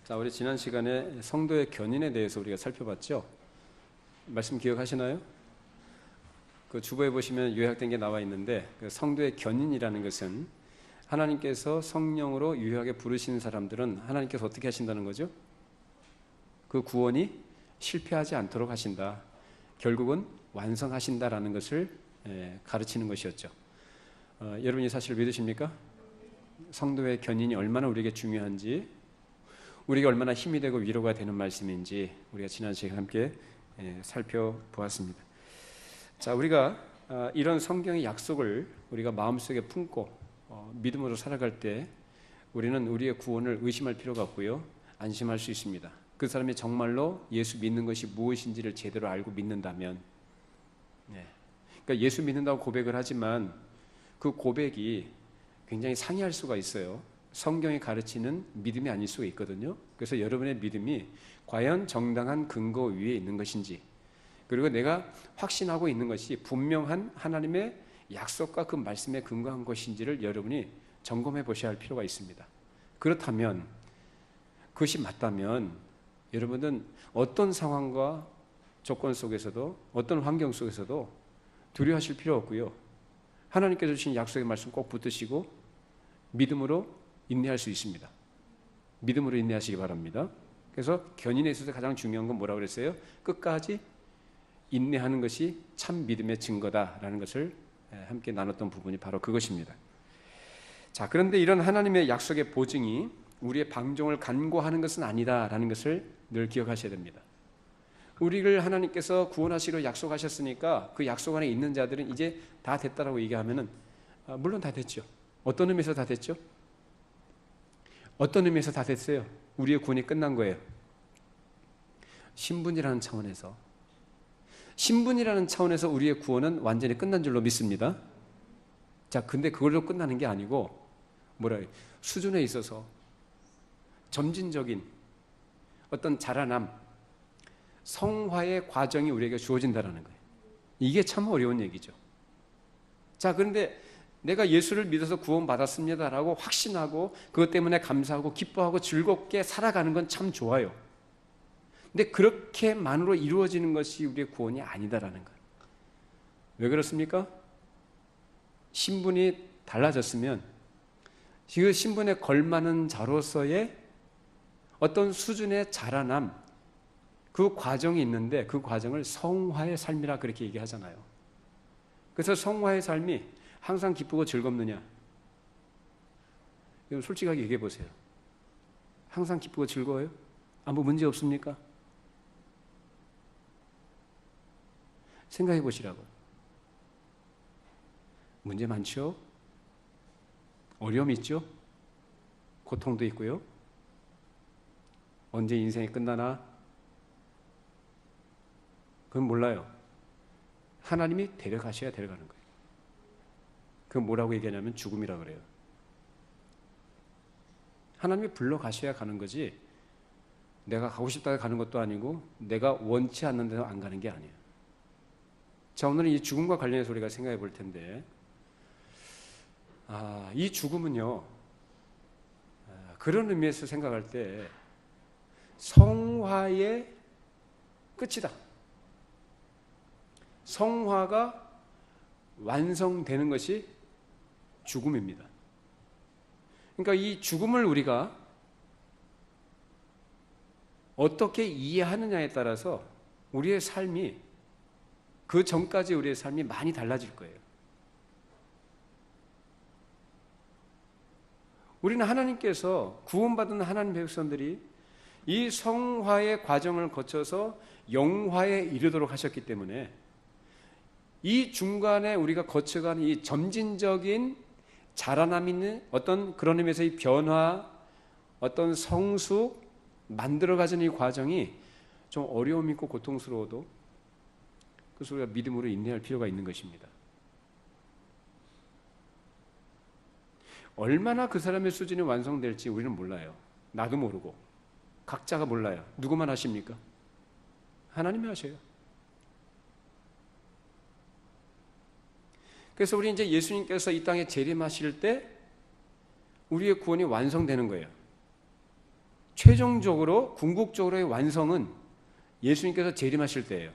자, 우리 지난 시간에 성도의 견인에 대해서 우리가 살펴봤죠. 말씀 기억하시나요? 그 주보에 보시면 요약된 게 나와 있는데, 그 성도의 견인이라는 것은 하나님께서 성령으로 유효하게 부르시는 사람들은 하나님께서 어떻게 하신다는 거죠? 그 구원이 실패하지 않도록 하신다. 결국은 완성하신다라는 것을 가르치는 것이었죠. 여러분이 사실 믿으십니까? 성도의 견인이 얼마나 우리에게 중요한지, 우리가 얼마나 힘이 되고 위로가 되는 말씀인지 우리가 지난 시간에 함께 살펴보았습니다. 자, 우리가 이런 성경의 약속을 우리가 마음속에 품고 믿음으로 살아갈 때 우리는 우리의 구원을 의심할 필요가 없고요, 안심할 수 있습니다. 그 사람이 정말로 예수 믿는 것이 무엇인지를 제대로 알고 믿는다면, 그러니까 예수 믿는다고 고백을 하지만 그 고백이 굉장히 상이할 수가 있어요. 성경이 가르치는 믿음이 아닐 수가 있거든요. 그래서 여러분의 믿음이 과연 정당한 근거 위에 있는 것인지, 그리고 내가 확신하고 있는 것이 분명한 하나님의 약속과 그 말씀에 근거한 것인지를 여러분이 점검해 보셔야 할 필요가 있습니다. 그렇다면, 그것이 맞다면 여러분은 어떤 상황과 조건 속에서도, 어떤 환경 속에서도 두려워하실 필요 없고요, 하나님께서 주신 약속의 말씀 꼭 붙드시고 믿음으로 인내할 수 있습니다. 믿음으로 인내하시기 바랍니다. 그래서 견인에 있어서 가장 중요한 건 뭐라고 그랬어요? 끝까지 인내하는 것이 참 믿음의 증거다라는 것을 함께 나눴던 부분이 바로 그것입니다. 자, 그런데 이런 하나님의 약속의 보증이 우리의 방종을 간과하는 것은 아니다라는 것을 늘 기억하셔야 됩니다. 우리를 하나님께서 구원하시기로 약속하셨으니까 그 약속 안에 있는 자들은 이제 다 됐다라고 얘기하면은 물론 다 됐죠. 어떤 의미에서 다 됐죠? 어떤 의미에서 다 됐어요? 우리의 구원이 끝난 거예요. 신분이라는 차원에서 우리의 구원은 완전히 끝난 줄로 믿습니다. 자, 근데 그걸로 끝나는 게 아니고 수준에 있어서 점진적인 어떤 자라남, 성화의 과정이 우리에게 주어진다는 거예요. 이게 참 어려운 얘기죠. 자, 그런데 내가 예수를 믿어서 구원받았습니다라고 확신하고 그것 때문에 감사하고 기뻐하고 즐겁게 살아가는 건 참 좋아요. 근데 그렇게만으로 이루어지는 것이 우리의 구원이 아니다라는 거예요. 왜 그렇습니까? 신분이 달라졌으면 그 신분에 걸맞는 자로서의 어떤 수준의 자라남, 그 과정이 있는데 그 과정을 성화의 삶이라 그렇게 얘기하잖아요. 그래서 성화의 삶이 항상 기쁘고 즐겁느냐? 이건 솔직하게 얘기해 보세요. 항상 기쁘고 즐거워요? 아무 문제 없습니까? 생각해 보시라고. 문제 많죠? 어려움이 있죠? 고통도 있고요. 언제 인생이 끝나나? 그건 몰라요. 하나님이 데려가셔야 데려가는 거예요. 그건 뭐라고 얘기하냐면 죽음이라고 그래요. 하나님이 불러가셔야 가는 거지, 내가 가고 싶다고 가는 것도 아니고 내가 원치 않는 데서 안 가는 게 아니에요. 자, 오늘은 이 죽음과 관련해서 우리가 생각해 볼 텐데, 이 죽음은요, 그런 의미에서 생각할 때 성화의 끝이다. 성화가 완성되는 것이 죽음입니다. 그러니까 이 죽음을 우리가 어떻게 이해하느냐에 따라서 우리의 삶이, 그 전까지 우리의 삶이 많이 달라질 거예요. 우리는 하나님께서 구원받은 하나님 백성들이 이 성화의 과정을 거쳐서 영화에 이르도록 하셨기 때문에 이 중간에 우리가 거쳐가는 이 점진적인 자라남 있는 어떤 그런 의미에서의 변화, 어떤 성숙, 만들어가는 이 과정이 좀 어려움 있고 고통스러워도 그래서 우리가 믿음으로 인내할 필요가 있는 것입니다. 얼마나 그 사람의 수준이 완성될지 우리는 몰라요. 나도 모르고 각자가 몰라요. 누구만 아십니까? 하나님이 아셔요. 그래서 우리 이제 예수님께서 이 땅에 재림하실 때 우리의 구원이 완성되는 거예요. 최종적으로 궁극적으로의 완성은 예수님께서 재림하실 때예요.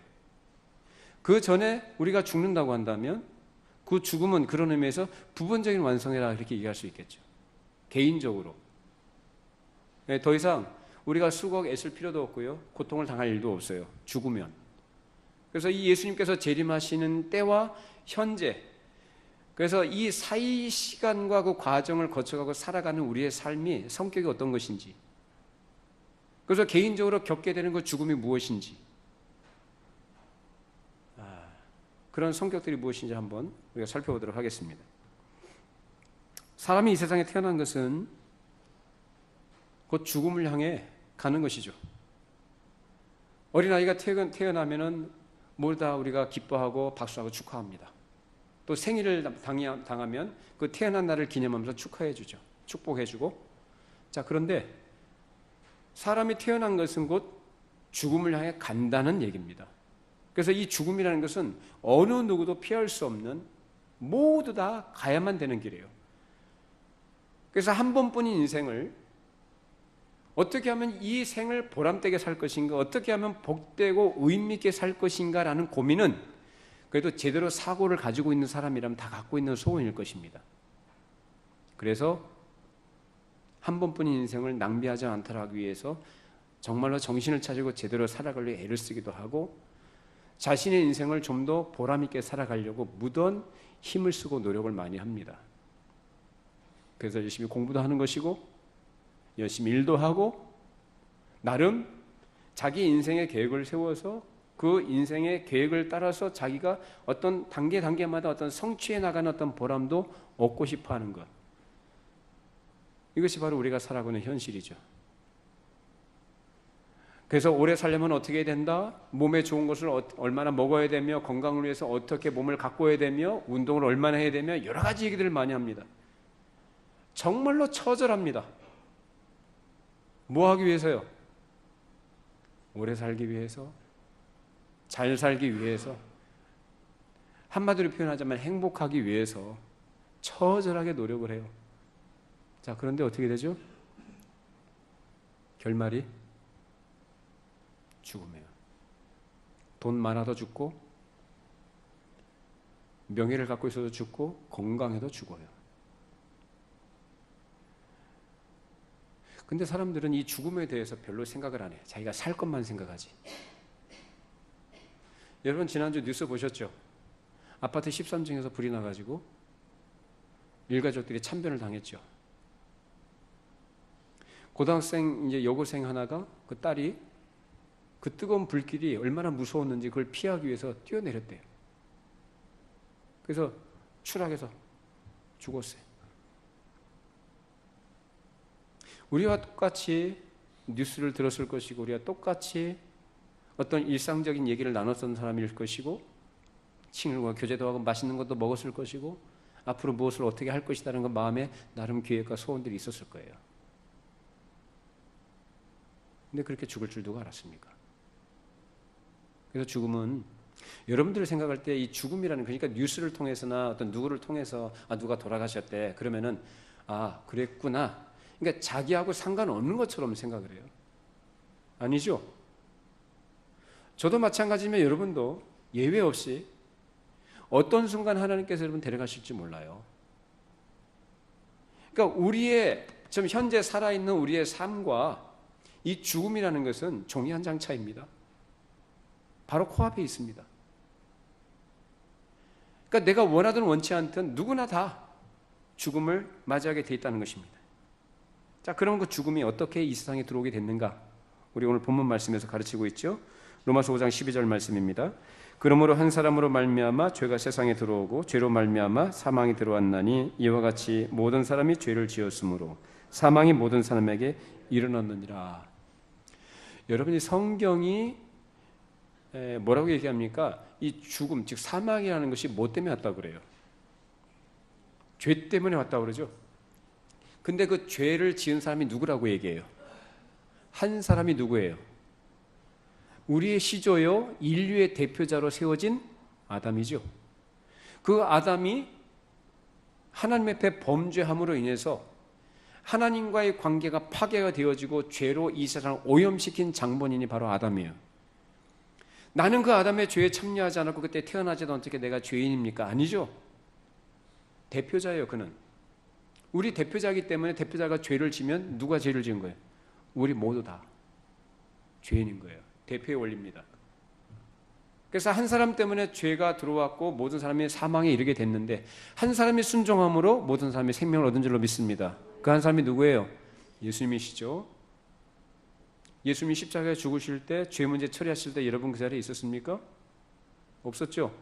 그 전에 우리가 죽는다고 한다면 그 죽음은 그런 의미에서 부분적인 완성이라 이렇게 얘기할 수 있겠죠. 개인적으로. 더 이상 우리가 수고 애쓸 필요도 없고요. 고통을 당할 일도 없어요. 죽으면. 그래서 이 예수님께서 재림하시는 때와 현재, 그래서 이 사이 시간과 그 과정을 거쳐가고 살아가는 우리의 삶이 성격이 어떤 것인지, 그래서 개인적으로 겪게 되는 그 죽음이 무엇인지, 그런 성격들이 무엇인지 한번 우리가 살펴보도록 하겠습니다. 사람이 이 세상에 태어난 것은 곧 죽음을 향해 가는 것이죠. 어린아이가 태어나면은 뭘 다 우리가 기뻐하고 박수하고 축하합니다. 또 생일을 당하면 그 태어난 날을 기념하면서 축하해 주죠. 축복해 주고. 자, 그런데 사람이 태어난 것은 곧 죽음을 향해 간다는 얘기입니다. 그래서 이 죽음이라는 것은 어느 누구도 피할 수 없는, 모두 다 가야만 되는 길이에요. 그래서 한 번뿐인 인생을 어떻게 하면 이 생을 보람되게 살 것인가, 어떻게 하면 복되고 의미있게 살 것인가라는 고민은 그래도 제대로 사고를 가지고 있는 사람이라면 다 갖고 있는 소원일 것입니다. 그래서 한 번뿐인 인생을 낭비하지 않도록 하기 위해서 정말로 정신을 차리고 제대로 살아가려고 애를 쓰기도 하고, 자신의 인생을 좀 더 보람있게 살아가려고 무던 힘을 쓰고 노력을 많이 합니다. 그래서 열심히 공부도 하는 것이고, 열심히 일도 하고, 나름 자기 인생의 계획을 세워서 그 인생의 계획을 따라서 자기가 어떤 단계마다 어떤 성취해 나가는 어떤 보람도 얻고 싶어 하는 것. 이것이 바로 우리가 살아가고 있는 현실이죠. 그래서 오래 살려면 어떻게 해야 된다? 몸에 좋은 것을 얼마나 먹어야 되며, 건강을 위해서 어떻게 몸을 가꿔야 되며, 운동을 얼마나 해야 되며, 여러 가지 얘기들을 많이 합니다. 정말로 처절합니다. 뭐 하기 위해서요? 오래 살기 위해서, 잘 살기 위해서, 한마디로 표현하자면 행복하기 위해서 처절하게 노력을 해요. 자, 그런데 어떻게 되죠? 결말이 죽음이에요. 돈 많아도 죽고, 명예를 갖고 있어도 죽고, 건강해도 죽어요. 근데 사람들은 이 죽음에 대해서 별로 생각을 안 해요. 자기가 살 것만 생각하지. 여러분 지난주 뉴스 보셨죠? 아파트 13층에서 불이 나가지고 일가족들이 참변을 당했죠. 고등학생 이제 여고생 하나가, 그 딸이 그 뜨거운 불길이 얼마나 무서웠는지 그걸 피하기 위해서 뛰어내렸대요. 그래서 추락해서 죽었어요. 우리와 똑같이 뉴스를 들었을 것이고, 우리가 똑같이 어떤 일상적인 얘기를 나눴던 사람일 것이고, 친구와 교제도 하고 맛있는 것도 먹었을 것이고, 앞으로 무엇을 어떻게 할 것이라는 건 마음에 나름 계획과 소원들이 있었을 거예요. 근데 그렇게 죽을 줄 누가 알았습니까? 그래서 죽음은 여러분들이 생각할 때 이 죽음이라는, 그러니까 뉴스를 통해서나 어떤 누구를 통해서 누가 돌아가셨대 그러면은 그랬구나, 그러니까 자기하고 상관없는 것처럼 생각을 해요. 아니죠? 저도 마찬가지면 여러분도 예외 없이 어떤 순간 하나님께서 여러분 데려가실지 몰라요. 그러니까 우리의 지금 현재 살아있는 우리의 삶과 이 죽음이라는 것은 종이 한 장 차이입니다. 바로 코앞에 있습니다. 그러니까 내가 원하든 원치 않든 누구나 다 죽음을 맞이하게 돼 있다는 것입니다. 자, 그럼 그 죽음이 어떻게 이 세상에 들어오게 됐는가? 우리 오늘 본문 말씀에서 가르치고 있죠. 로마서 5장 12절 말씀입니다. 그러므로 한 사람으로 말미암아 죄가 세상에 들어오고, 죄로 말미암아 사망이 들어왔나니, 이와 같이 모든 사람이 죄를 지었으므로 사망이 모든 사람에게 이르렀느니라. 여러분이 성경이 뭐라고 얘기합니까? 이 죽음, 즉 사망이라는 것이 뭐 때문에 왔다고 그래요? 죄 때문에 왔다고 그러죠. 근데 그 죄를 지은 사람이 누구라고 얘기해요? 한 사람이 누구예요? 우리의 시조요, 인류의 대표자로 세워진 아담이죠. 그 아담이 하나님 앞에 범죄함으로 인해서 하나님과의 관계가 파괴가 되어지고 죄로 이 세상을 오염시킨 장본인이 바로 아담이에요. 나는 그 아담의 죄에 참여하지 않았고 그때 태어나지도 어떻게 내가 죄인입니까? 아니죠. 대표자예요. 그는 우리 대표자이기 때문에 대표자가 죄를 지면 누가 죄를 지은 거예요? 우리 모두 다 죄인인 거예요. 대표의 원리입니다. 그래서 한 사람 때문에 죄가 들어왔고 모든 사람이 사망에 이르게 됐는데 한 사람이 순종함으로 모든 사람이 생명을 얻은 줄로 믿습니다. 그 한 사람이 누구예요? 예수님이시죠. 예수님이 십자가에 죽으실 때 죄 문제 처리하실 때 여러분 그 자리에 있었습니까? 없었죠.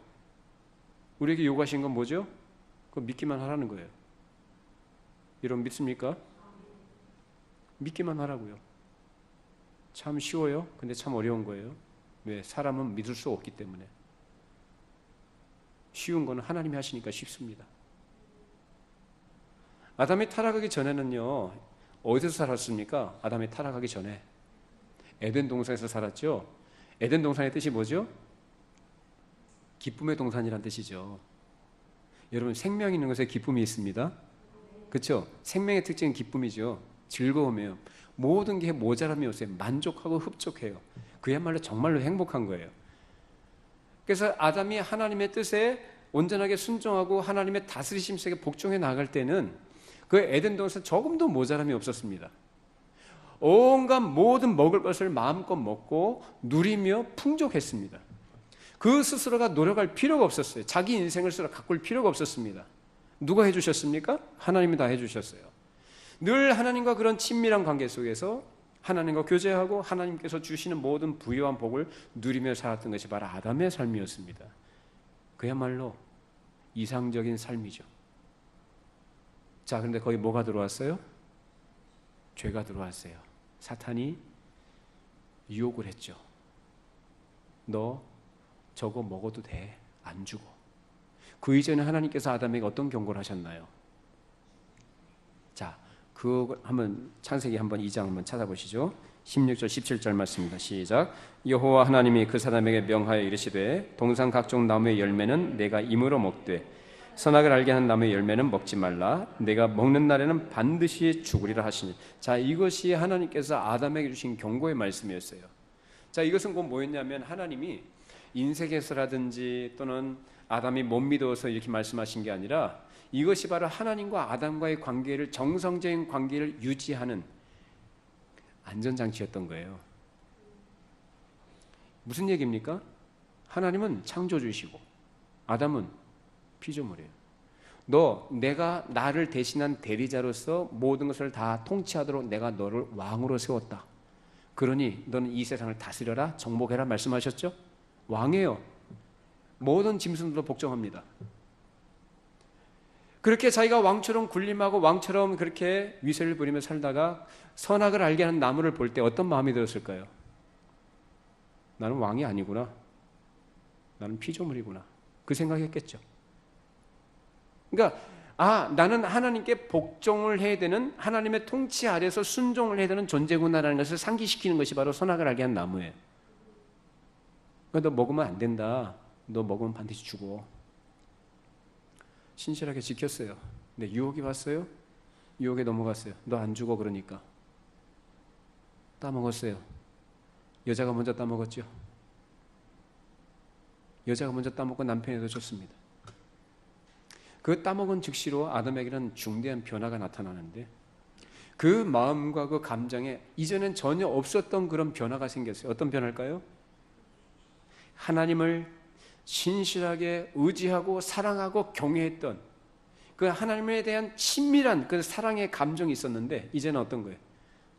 우리에게 요구하신 건 뭐죠? 그거 믿기만 하라는 거예요. 여러분 믿습니까? 믿기만 하라고요. 참 쉬워요. 근데 참 어려운 거예요. 왜? 사람은 믿을 수 없기 때문에. 쉬운 거는 하나님이 하시니까 쉽습니다. 아담이 타락하기 전에는요, 어디서 살았습니까? 아담이 타락하기 전에 에덴 동산에서 살았죠. 에덴 동산의 뜻이 뭐죠? 기쁨의 동산이란 뜻이죠. 여러분 생명 있는 것에 기쁨이 있습니다. 그렇죠? 생명의 특징은 기쁨이죠. 즐거움이에요. 모든 게 모자람이 없어요. 만족하고 흡족해요. 그야말로 정말로 행복한 거예요. 그래서 아담이 하나님의 뜻에 온전하게 순종하고 하나님의 다스리심 속에 복종해 나갈 때는 그 에덴 동산에 조금도 모자람이 없었습니다. 온갖 모든 먹을 것을 마음껏 먹고 누리며 풍족했습니다. 그 스스로가 노력할 필요가 없었어요. 자기 인생을 스스로 가꿀 필요가 없었습니다. 누가 해주셨습니까? 하나님이 다 해주셨어요. 늘 하나님과 그런 친밀한 관계 속에서 하나님과 교제하고 하나님께서 주시는 모든 부유한 복을 누리며 살았던 것이 바로 아담의 삶이었습니다. 그야말로 이상적인 삶이죠. 자, 그런데 거기 뭐가 들어왔어요? 죄가 들어왔어요. 사탄이 유혹을 했죠. 너 저거 먹어도 돼. 안 죽어. 그 이전에 하나님께서 아담에게 어떤 경고를 하셨나요? 자, 그 한번 창세기 한번 2장 한번 찾아보시죠. 16절 17절 말씀입니다. 시작. 여호와 하나님이 그 사람에게 명하여 이르시되 동산 각종 나무의 열매는 내가 임으로 먹되 선악을 알게 하는 나무의 열매는 먹지 말라. 내가 먹는 날에는 반드시 죽으리라 하시니. 자, 이것이 하나님께서 아담에게 주신 경고의 말씀이었어요. 자, 이것은 곧 뭐였냐면 하나님이 인생에서라든지 또는 아담이 못 믿어서 이렇게 말씀하신 게 아니라 이것이 바로 하나님과 아담과의 관계를 정성적인 관계를 유지하는 안전장치였던 거예요. 무슨 얘기입니까? 하나님은 창조주시고 아담은 피조물이에요. 내가 나를 대신한 대리자로서 모든 것을 다 통치하도록 내가 너를 왕으로 세웠다. 그러니 너는 이 세상을 다스려라, 정복해라 말씀하셨죠? 왕이에요. 모든 짐승들도 복종합니다. 그렇게 자기가 왕처럼 군림하고 왕처럼 그렇게 위세를 부리며 살다가 선악을 알게 하는 나무를 볼 때 어떤 마음이 들었을까요? 나는 왕이 아니구나. 나는 피조물이구나. 그 생각했겠죠. 그러니까 나는 하나님께 복종을 해야 되는, 하나님의 통치 아래서 순종을 해야 되는 존재구나라는 것을 상기시키는 것이 바로 선악을 알게 한 나무예요. 그러니까 너 먹으면 안 된다. 너 먹으면 반드시 죽어. 신실하게 지켰어요. 근데 유혹이 왔어요. 유혹에 넘어갔어요. 너 안 죽어 그러니까. 따먹었어요. 여자가 먼저 따먹었죠. 여자가 먼저 따먹고 남편에도 줬습니다. 그 따먹은 즉시로 아담에게는 중대한 변화가 나타나는데 그 마음과 그 감정에 이전엔 전혀 없었던 그런 변화가 생겼어요. 어떤 변화일까요? 하나님을 신실하게 의지하고 사랑하고 경외했던 그 하나님에 대한 친밀한 그 사랑의 감정이 있었는데 이제는 어떤 거예요?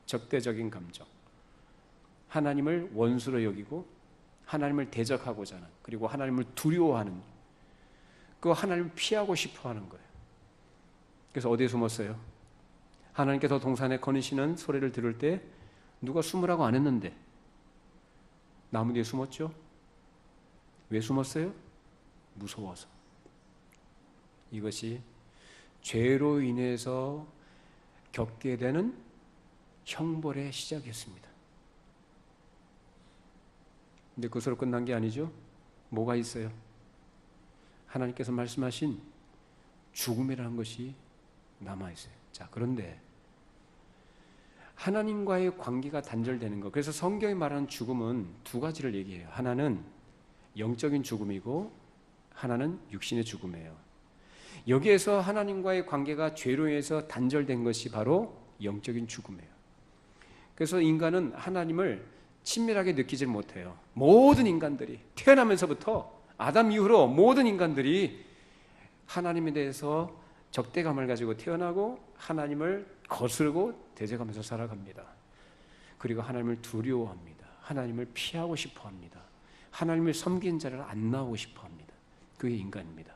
적대적인 감정. 하나님을 원수로 여기고 하나님을 대적하고자 하는, 그리고 하나님을 두려워하는, 그 하나님을 피하고 싶어 하는 거예요. 그래서 어디에 숨었어요? 하나님께서 동산에 거니시는 소리를 들을 때 누가 숨으라고 안 했는데 나무 뒤에 숨었죠? 왜 숨었어요? 무서워서. 이것이 죄로 인해서 겪게 되는 형벌의 시작이었습니다. 근데 그것으로 끝난 게 아니죠. 뭐가 있어요? 하나님께서 말씀하신 죽음이라는 것이 남아있어요. 자, 그런데 하나님과의 관계가 단절되는 것. 그래서 성경이 말하는 죽음은 두 가지를 얘기해요. 하나는 영적인 죽음이고 하나는 육신의 죽음이에요. 여기에서 하나님과의 관계가 죄로 인해서 단절된 것이 바로 영적인 죽음이에요. 그래서 인간은 하나님을 친밀하게 느끼질 못해요. 모든 인간들이 태어나면서부터 아담 이후로 모든 인간들이 하나님에 대해서 적대감을 가지고 태어나고 하나님을 거스르고 대적하면서 살아갑니다. 그리고 하나님을 두려워합니다. 하나님을 피하고 싶어합니다. 하나님을 섬기는 자리를 안 나오고 싶어합니다. 그게 인간입니다.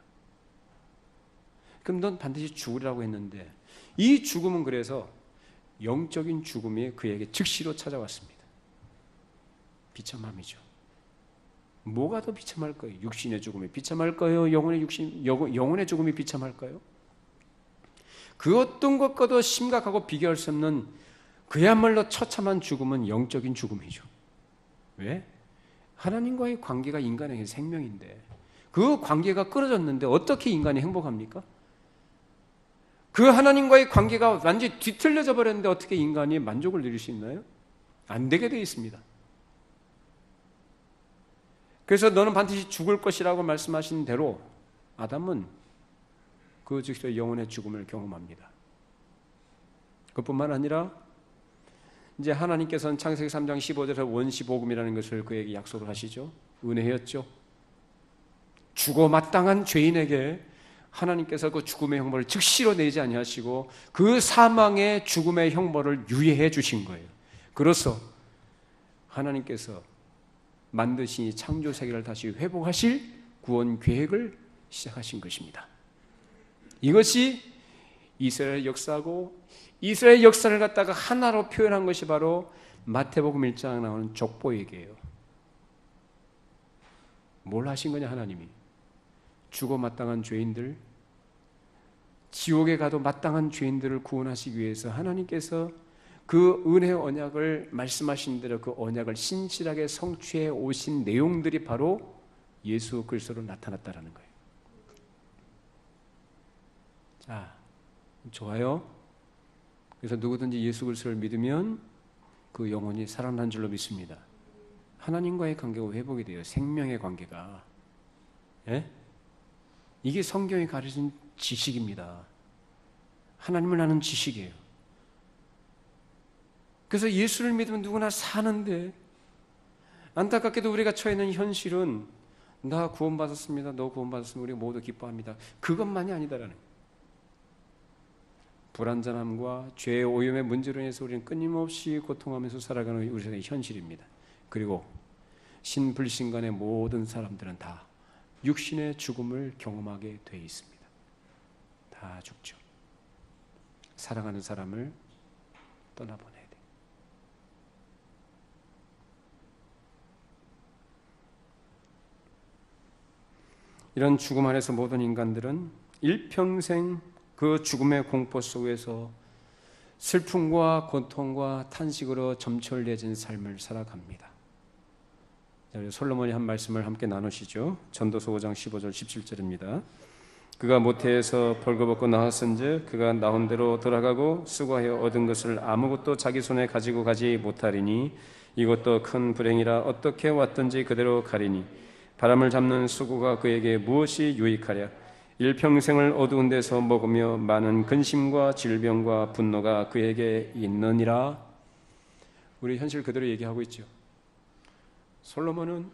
그럼 넌 반드시 죽으리라고 했는데 이 죽음은 그래서 영적인 죽음이 그에게 즉시로 찾아왔습니다. 비참함이죠. 뭐가 더 비참할까요? 육신의 죽음이 비참할까요? 영혼의 죽음이 비참할까요? 그 어떤 것과도 심각하고 비교할 수 없는 그야말로 처참한 죽음은 영적인 죽음이죠. 왜? 하나님과의 관계가 인간에게 생명인데 그 관계가 끊어졌는데 어떻게 인간이 행복합니까? 그 하나님과의 관계가 완전히 뒤틀려져 버렸는데 어떻게 인간이 만족을 누릴 수 있나요? 안 되게 되어 있습니다. 그래서 너는 반드시 죽을 것이라고 말씀하신 대로 아담은 그 즉시 영혼의 죽음을 경험합니다. 그뿐만 아니라 이제 하나님께서는 창세기 3장 15절에서 원시복음이라는 것을 그에게 약속을 하시죠. 은혜였죠. 죽어 마땅한 죄인에게 하나님께서 그 죽음의 형벌을 즉시로 내지 아니하시고 그 사망의 죽음의 형벌을 유예해 주신 거예요. 그래서 하나님께서 만드신 이 창조 세계를 다시 회복하실 구원 계획을 시작하신 것입니다. 이것이 이스라엘 역사고 이스라엘 역사를 갖다가 하나로 표현한 것이 바로 마태복음 1장에 나오는 족보얘기예요. 뭘 하신 거냐 하나님이? 죽어 마땅한 죄인들, 지옥에 가도 마땅한 죄인들을 구원하시기 위해서 하나님께서 그 은혜의 언약을 말씀하신 대로 그 언약을 신실하게 성취해 오신 내용들이 바로 예수 그리스도로 나타났다라는 거예요. 자, 좋아요. 그래서 누구든지 예수 그리스도를 믿으면 그 영혼이 살아난 줄로 믿습니다. 하나님과의 관계가 회복이 돼요. 생명의 관계가. 예? 이게 성경이 가르친 지식입니다. 하나님을 아는 지식이에요. 그래서 예수를 믿으면 누구나 사는데 안타깝게도 우리가 처해 있는 현실은 나 구원받았습니다. 너 구원받았습니다. 우리가 모두 기뻐합니다. 그것만이 아니다라는 거예요. 불완전함과 죄의 오염의 문제로 인해서 우리는 끊임없이 고통하면서 살아가는 우리의 현실입니다. 그리고 신불신간의 모든 사람들은 다 육신의 죽음을 경험하게 되어 있습니다. 다 죽죠. 사랑하는 사람을 떠나보내야 돼. 이런 죽음 안에서 모든 인간들은 일평생 그 죽음의 공포 속에서 슬픔과 고통과 탄식으로 점철되어진 삶을 살아갑니다. 솔로몬이 한 말씀을 함께 나누시죠. 전도서 5장 15절 17절입니다. 그가 모태에서 벌거벗고 나왔은즉 그가 나온 대로 돌아가고 수고하여 얻은 것을 아무것도 자기 손에 가지고 가지 못하리니 이것도 큰 불행이라 어떻게 왔든지 그대로 가리니 바람을 잡는 수고가 그에게 무엇이 유익하랴. 일평생을 어두운 데서 먹으며 많은 근심과 질병과 분노가 그에게 있느니라. 우리 현실 그대로 얘기하고 있죠. 솔로몬은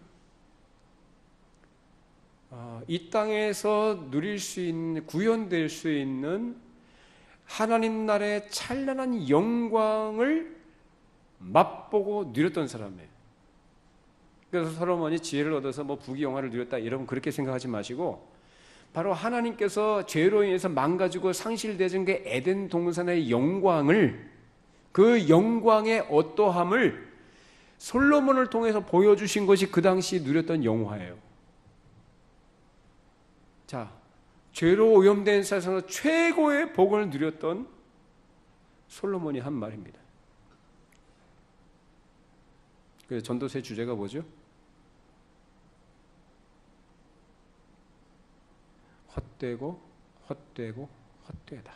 이 땅에서 누릴 수 있는, 구현될 수 있는 하나님 나라의 찬란한 영광을 맛보고 누렸던 사람이에요. 그래서 솔로몬이 지혜를 얻어서 뭐 부귀영화를 누렸다 여러분 그렇게 생각하지 마시고 바로 하나님께서 죄로 인해서 망가지고 상실되어진 그 에덴 동산의 영광을, 그 영광의 어떠함을 솔로몬을 통해서 보여주신 것이 그 당시 누렸던 영화예요. 자, 죄로 오염된 세상에서 최고의 복을 누렸던 솔로몬이 한 말입니다. 그래서 전도서의 주제가 뭐죠? 헛되고 헛되고 헛되다.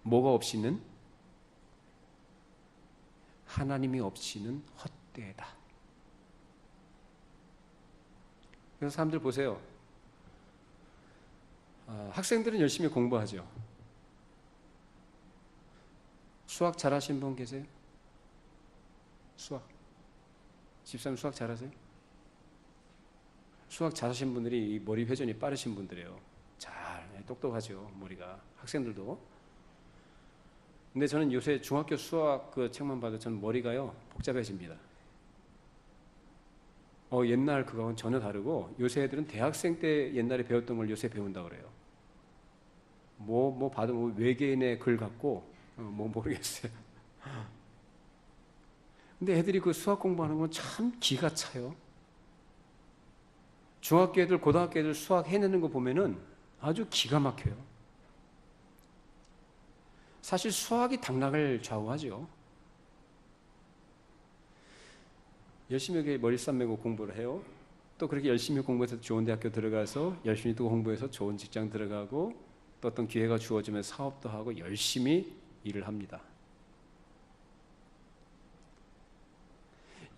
뭐가 없이는? 하나님이 없이는 헛되다. 그래서 사람들 보세요. 학생들은 열심히 공부하죠. 수학 잘하시는 분 계세요? 수학. 집사님 수학 잘하세요? 수학 잘하시는 분들이 머리 회전이 빠르신 분들이에요. 똑똑하죠, 머리가. 학생들도. 근데 저는 요새 중학교 수학 그 책만 봐도 저는 머리가요 복잡해집니다. 옛날 그거하고는 전혀 다르고 요새 애들은 대학생 때 옛날에 배웠던 걸 요새 배운다 그래요. 뭐 봐도 뭐 외계인의 글 같고 뭐 모르겠어요. 근데 애들이 그 수학 공부하는 건 참 기가 차요. 중학교 애들, 고등학교 애들 수학 해내는 거 보면은 아주 기가 막혀요. 사실 수학이 당락을 좌우하죠. 열심히 이렇게 머리 싸매고 공부를 해요. 또 그렇게 열심히 공부해서 좋은 대학교 들어가서 열심히 또 공부해서 좋은 직장 들어가고 또 어떤 기회가 주어지면 사업도 하고 열심히 일을 합니다.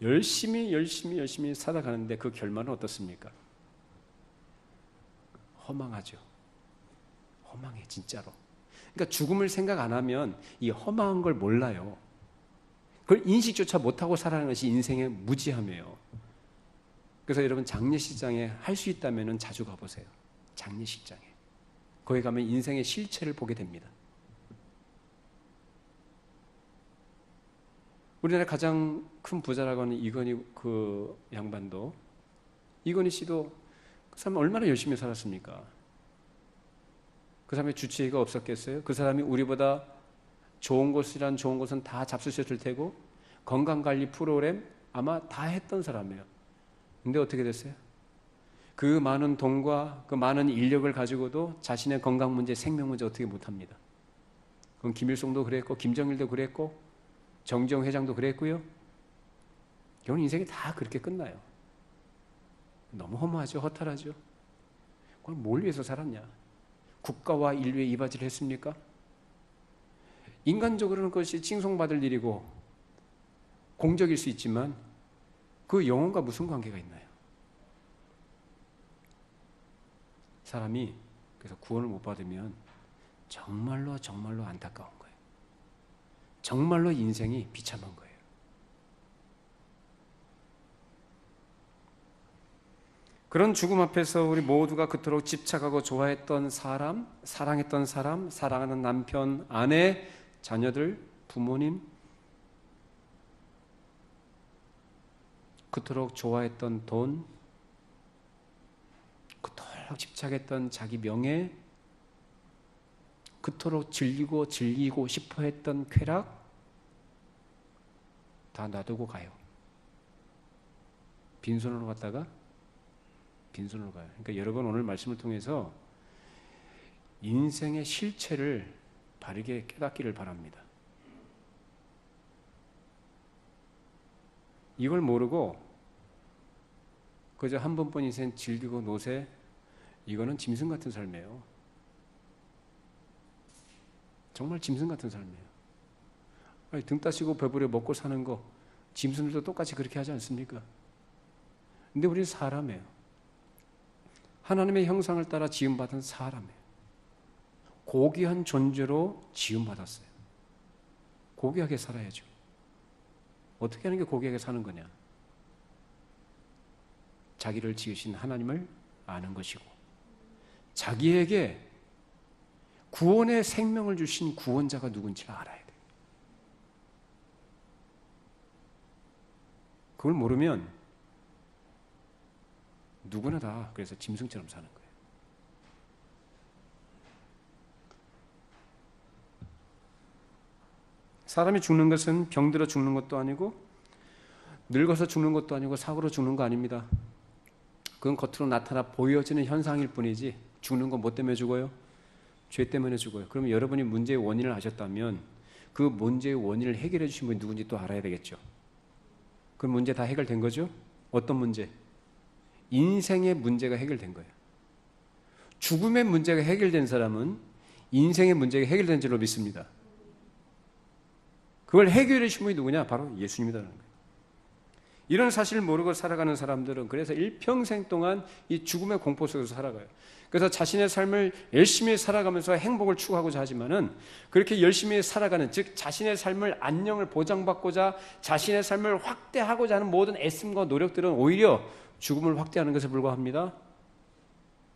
열심히 살아가는데 그 결말은 어떻습니까? 허망하죠. 허망해 진짜로. 그러니까 죽음을 생각 안 하면 이 허망한 걸 몰라요. 그걸 인식조차 못하고 살아가는 것이 인생의 무지함이에요. 그래서 여러분 장례식장에 할 수 있다면 자주 가보세요. 장례식장에. 거기 가면 인생의 실체를 보게 됩니다. 우리나라 가장 큰 부자라고 하는 이건희 그 양반도, 이건희 씨도 그 사람 얼마나 열심히 살았습니까? 그 사람의 주치의가 없었겠어요? 그 사람이 우리보다 좋은 곳은 다 잡수셨을 테고 건강관리 프로그램 아마 다 했던 사람이에요. 근데 어떻게 됐어요? 그 많은 돈과 그 많은 인력을 가지고도 자신의 건강 문제, 생명 문제 어떻게 못합니다. 그건 김일성도 그랬고 김정일도 그랬고 정지용 회장도 그랬고요. 결국 인생이 다 그렇게 끝나요. 너무 허무하죠. 허탈하죠. 그걸 뭘 위해서 살았냐. 국가와 인류에 이바지를 했습니까? 인간적으로는 그것이 칭송받을 일이고 공적일 수 있지만 그 영혼과 무슨 관계가 있나요? 사람이 그래서 구원을 못 받으면 정말로 안타까운 거예요. 정말로 인생이 비참한 거예요. 그런 죽음 앞에서 우리 모두가 그토록 집착하고 좋아했던 사람, 사랑했던 사람, 사랑하는 남편, 아내, 자녀들, 부모님, 그토록 좋아했던 돈, 그토록 집착했던 자기 명예, 그토록 즐기고 싶어 했던 쾌락 다 놔두고 가요. 빈손으로 갔다가 빈손으로 가요. 그러니까 여러분 오늘 말씀을 통해서 인생의 실체를 바르게 깨닫기를 바랍니다. 이걸 모르고 그저 한 번뿐 인생 즐기고 노세, 이거는 짐승 같은 삶이에요. 정말 짐승 같은 삶이에요. 아니, 등 따시고 배부려 먹고 사는 거 짐승들도 똑같이 그렇게 하지 않습니까? 근데 우리는 사람이에요. 하나님의 형상을 따라 지음받은 사람이에요. 고귀한 존재로 지음받았어요. 고귀하게 살아야죠. 어떻게 하는 게 고귀하게 사는 거냐? 자기를 지으신 하나님을 아는 것이고 자기에게 구원의 생명을 주신 구원자가 누군지를 알아야 돼요. 그걸 모르면 누구나 다 그래서 짐승처럼 사는 거예요. 사람이 죽는 것은 병들어 죽는 것도 아니고 늙어서 죽는 것도 아니고 사고로 죽는 거 아닙니다. 그건 겉으로 나타나 보여지는 현상일 뿐이지 죽는 건 뭐 때문에 죽어요? 죄 때문에 죽어요. 그러면 여러분이 문제의 원인을 아셨다면 그 문제의 원인을 해결해 주신 분이 누군지 또 알아야 되겠죠. 그 문제 다 해결된 거죠? 어떤 문제? 인생의 문제가 해결된 거예요. 죽음의 문제가 해결된 사람은 인생의 문제가 해결된 줄로 믿습니다. 그 그걸 해결해 주신 분이 누구냐? 바로 예수님이라는 거예요. 이런 사실을 모르고 살아가는 사람들은 그래서 일평생 동안 이 죽음의 공포 속에서 살아가요. 그래서 자신의 삶을 열심히 살아가면서 행복을 추구하고자 하지만은 그렇게 열심히 살아가는, 즉 자신의 삶을 안녕을 보장받고자 자신의 삶을 확대하고자 하는 모든 애씀과 노력들은 오히려 죽음을 확대하는 것에 불과합니다.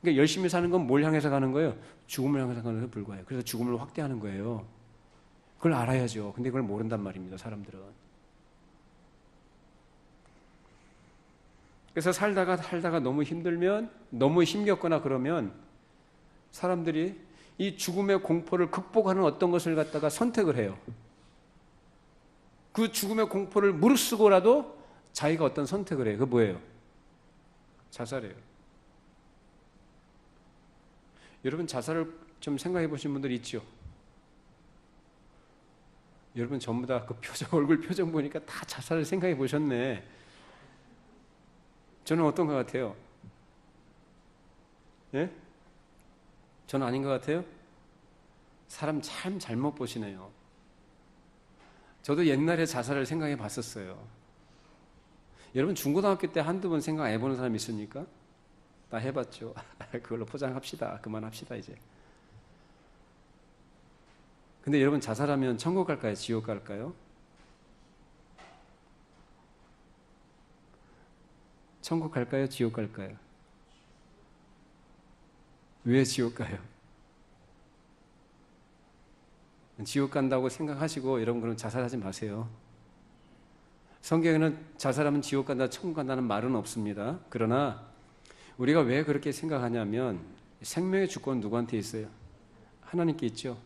그러니까 열심히 사는 건 뭘 향해서 가는 거예요? 죽음을 향해서 가는 것에 불과해요. 그래서 죽음을 확대하는 거예요. 그걸 알아야죠. 근데 그걸 모른단 말입니다, 사람들은. 그래서 살다가 너무 힘들면, 너무 힘겹거나 그러면 사람들이 이 죽음의 공포를 극복하는 어떤 것을 갖다가 선택을 해요. 그 죽음의 공포를 무릅쓰고라도 자기가 어떤 선택을 해요. 그게 뭐예요? 자살이에요. 여러분 자살을 좀 생각해 보신 분들 있죠? 여러분 전부 다 그 얼굴 표정 보니까 다 자살을 생각해 보셨네. 저는 어떤 것 같아요? 예? 저는 아닌 것 같아요? 사람 참 잘못 보시네요. 저도 옛날에 자살을 생각해 봤었어요. 여러분 중고등학교 때 한두 번 생각해 보는 사람 있습니까? 나 해봤죠. 그걸로 포장합시다. 그만합시다 이제. 근데 여러분 자살하면 천국 갈까요? 지옥 갈까요? 천국 갈까요? 지옥 갈까요? 왜 지옥 가요? 지옥 간다고 생각하시고 여러분 그럼 자살하지 마세요. 성경에는 자살하면 지옥 간다, 천국 간다는 말은 없습니다. 그러나 우리가 왜 그렇게 생각하냐면 생명의 주권은 누구한테 있어요? 하나님께 있죠.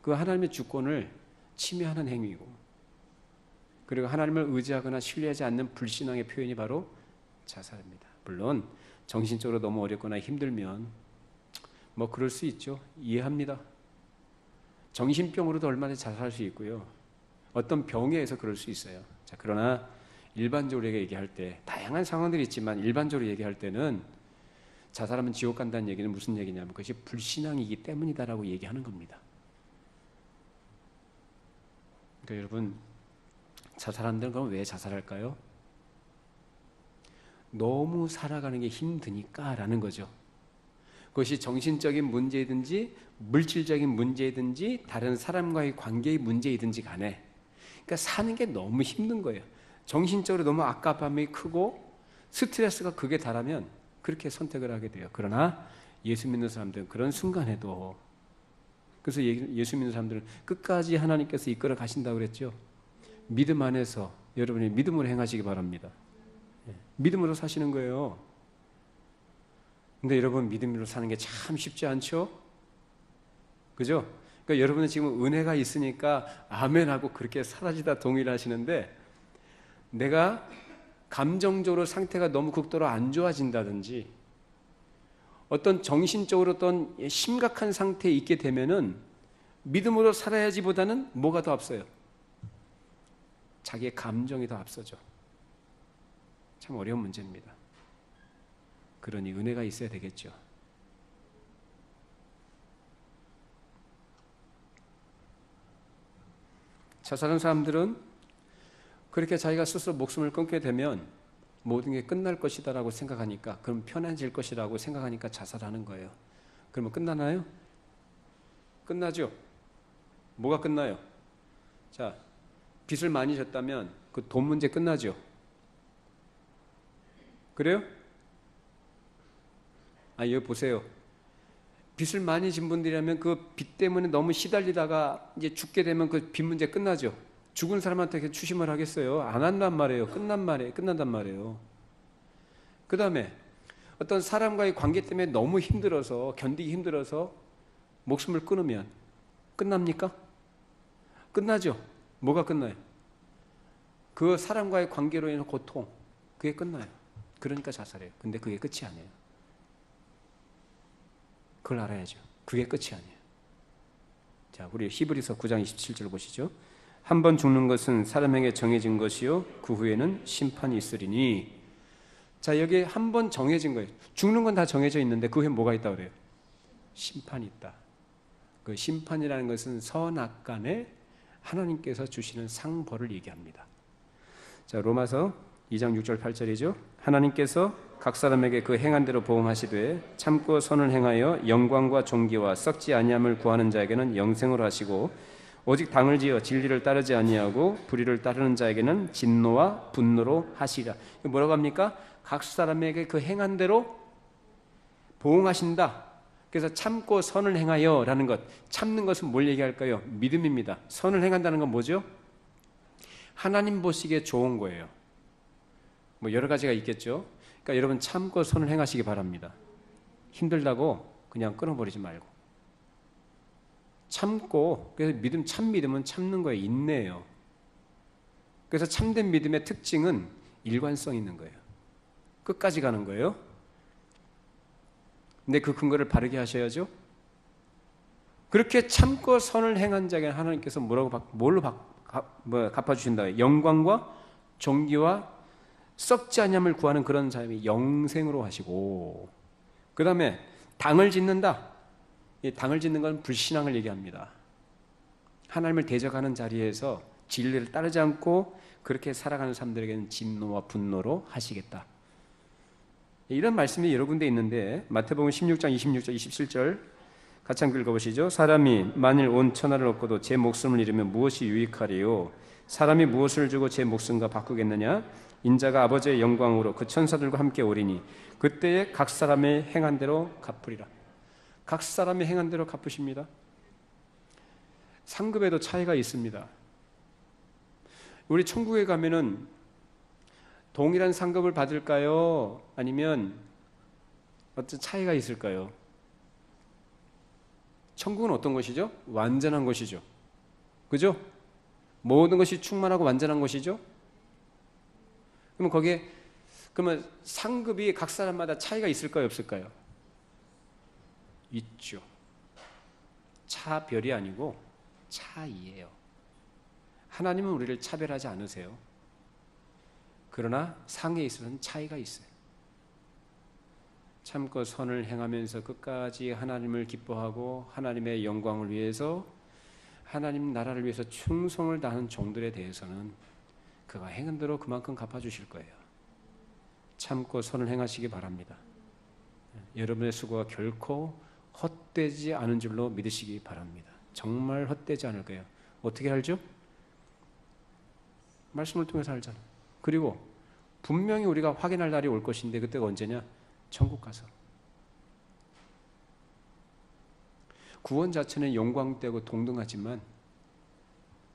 그 하나님의 주권을 침해하는 행위고, 그리고 하나님을 의지하거나 신뢰하지 않는 불신앙의 표현이 바로 자살입니다. 물론 정신적으로 너무 어렵거나 힘들면 뭐 그럴 수 있죠. 이해합니다. 정신병으로도 얼마든지 자살할 수 있고요. 어떤 병에 의해서 그럴 수 있어요. 자, 그러나 일반적으로 얘기할 때 다양한 상황들이 있지만 일반적으로 얘기할 때는 자살하면 지옥 간다는 얘기는 무슨 얘기냐면 그것이 불신앙이기 때문이다라고 얘기하는 겁니다. 그러니까 여러분 자살하는 데는 그럼 왜 자살할까요? 너무 살아가는 게 힘드니까 라는 거죠. 그것이 정신적인 문제이든지 물질적인 문제이든지 다른 사람과의 관계의 문제이든지 간에, 그러니까 사는 게 너무 힘든 거예요. 정신적으로 너무 압박감이 크고 스트레스가 극에 달하면 그렇게 선택을 하게 돼요. 그러나 예수 믿는 사람들은 그런 순간에도, 그래서 예수 믿는 사람들은 끝까지 하나님께서 이끌어 가신다고 그랬죠. 믿음 안에서 여러분이 믿음으로 행하시기 바랍니다. 믿음으로 사시는 거예요. 근데 여러분 믿음으로 사는 게 참 쉽지 않죠? 그죠? 그러니까 여러분은 지금 은혜가 있으니까 아멘하고 그렇게 사라지다 동의를 하시는데, 내가 감정적으로 상태가 너무 극도로 안 좋아진다든지 어떤 정신적으로 어떤 심각한 상태에 있게 되면은 믿음으로 살아야지보다는 뭐가 더 앞서요? 자기의 감정이 더 앞서죠. 참 어려운 문제입니다. 그러니 은혜가 있어야 되겠죠. 자살하는 사람들은 그렇게 자기가 스스로 목숨을 끊게 되면 모든 게 끝날 것이다라고 생각하니까, 그럼 편해질 것이라고 생각하니까 자살하는 거예요. 그러면 끝나나요? 끝나죠. 뭐가 끝나요? 자, 빚을 많이 졌다면 그 돈 문제 끝나죠. 그래요? 여기 보세요. 빚을 많이 진 분들이라면 그 빚 때문에 너무 시달리다가 이제 죽게 되면 그 빚 문제 끝나죠. 죽은 사람한테 추심을 하겠어요? 안 한단 말이에요. 끝난단 말이에요. 그 다음에 어떤 사람과의 관계 때문에 너무 힘들어서, 견디기 힘들어서 목숨을 끊으면 끝납니까? 끝나죠. 뭐가 끝나요? 그 사람과의 관계로 인한 고통, 그게 끝나요. 그러니까 자살해요. 근데 그게 끝이 아니에요. 그걸 알아야죠. 그게 끝이 아니에요. 자, 우리 히브리서 9장 27절 보시죠. 한 번 죽는 것은 사람에게 정해진 것이요 그 후에는 심판이 있으리니. 자, 여기 한 번 정해진 거예요. 죽는 건 다 정해져 있는데 그 후에 뭐가 있다고 그래요? 심판이 있다. 그 심판이라는 것은 선악간의 하나님께서 주시는 상벌을 얘기합니다. 자, 로마서 2장 6절 8절이죠. 하나님께서 각 사람에게 그 행한 대로 보응하시되 참고 선을 행하여 영광과 존귀와 썩지 아니함을 구하는 자에게는 영생을 하시고 오직 당을 지어 진리를 따르지 아니하고 불의를 따르는 자에게는 진노와 분노로 하시리라. 뭐라고 합니까? 각 사람에게 그 행한 대로 보응하신다. 그래서 참고 선을 행하여 라는 것, 참는 것은 뭘 얘기할까요? 믿음입니다. 선을 행한다는 건 뭐죠? 하나님 보시기에 좋은 거예요. 뭐 여러 가지가 있겠죠. 그러니까 여러분 참고 선을 행하시기 바랍니다. 힘들다고 그냥 끊어버리지 말고 참고. 그래서 믿음, 참 믿음은 참는 거에 인내예요. 그래서 참된 믿음의 특징은 일관성 있는 거예요. 끝까지 가는 거예요. 근데 그 근거를 바르게 하셔야죠. 그렇게 참고 선을 행한 자에게 하나님께서 뭘로 갚아주신다? 영광과 존귀와 썩지 아니함을 구하는 그런 삶이 영생으로 하시고, 그 다음에 당을 짓는다. 이 당을 짓는 건 불신앙을 얘기합니다. 하나님을 대적하는 자리에서 진리를 따르지 않고 그렇게 살아가는 사람들에게는 진노와 분노로 하시겠다. 이런 말씀이 여러 군데 있는데 마태복음 16장 26절 27절 같이 한번 읽어보시죠. 사람이 만일 온 천하를 얻고도 제 목숨을 잃으면 무엇이 유익하리요? 사람이 무엇을 주고 제 목숨과 바꾸겠느냐? 인자가 아버지의 영광으로 그 천사들과 함께 오리니 그때에 각 사람의 행한 대로 갚으리라. 각 사람의 행한 대로 갚으십니다. 상급에도 차이가 있습니다. 우리 천국에 가면은 동일한 상급을 받을까요? 아니면 어떤 차이가 있을까요? 천국은 어떤 것이죠? 완전한 것이죠. 그죠? 모든 것이 충만하고 완전한 것이죠. 그러면 상급이 각 사람마다 차이가 있을까요? 없을까요? 있죠. 차별이 아니고 차이예요. 하나님은 우리를 차별하지 않으세요. 그러나 상에 있어서는 차이가 있어요. 참고 선을 행하면서 끝까지 하나님을 기뻐하고 하나님의 영광을 위해서, 하나님 나라를 위해서 충성을 다하는 종들에 대해서는 그가 행한 대로 그만큼 갚아주실 거예요. 참고 선을 행하시기 바랍니다. 여러분의 수고가 결코 헛되지 않은 줄로 믿으시기 바랍니다. 정말 헛되지 않을 거예요. 어떻게 알죠? 말씀을 통해서 알잖아요. 그리고 분명히 우리가 확인할 날이 올 것인데 그때가 언제냐? 천국 가서. 구원 자체는 영광되고 동등하지만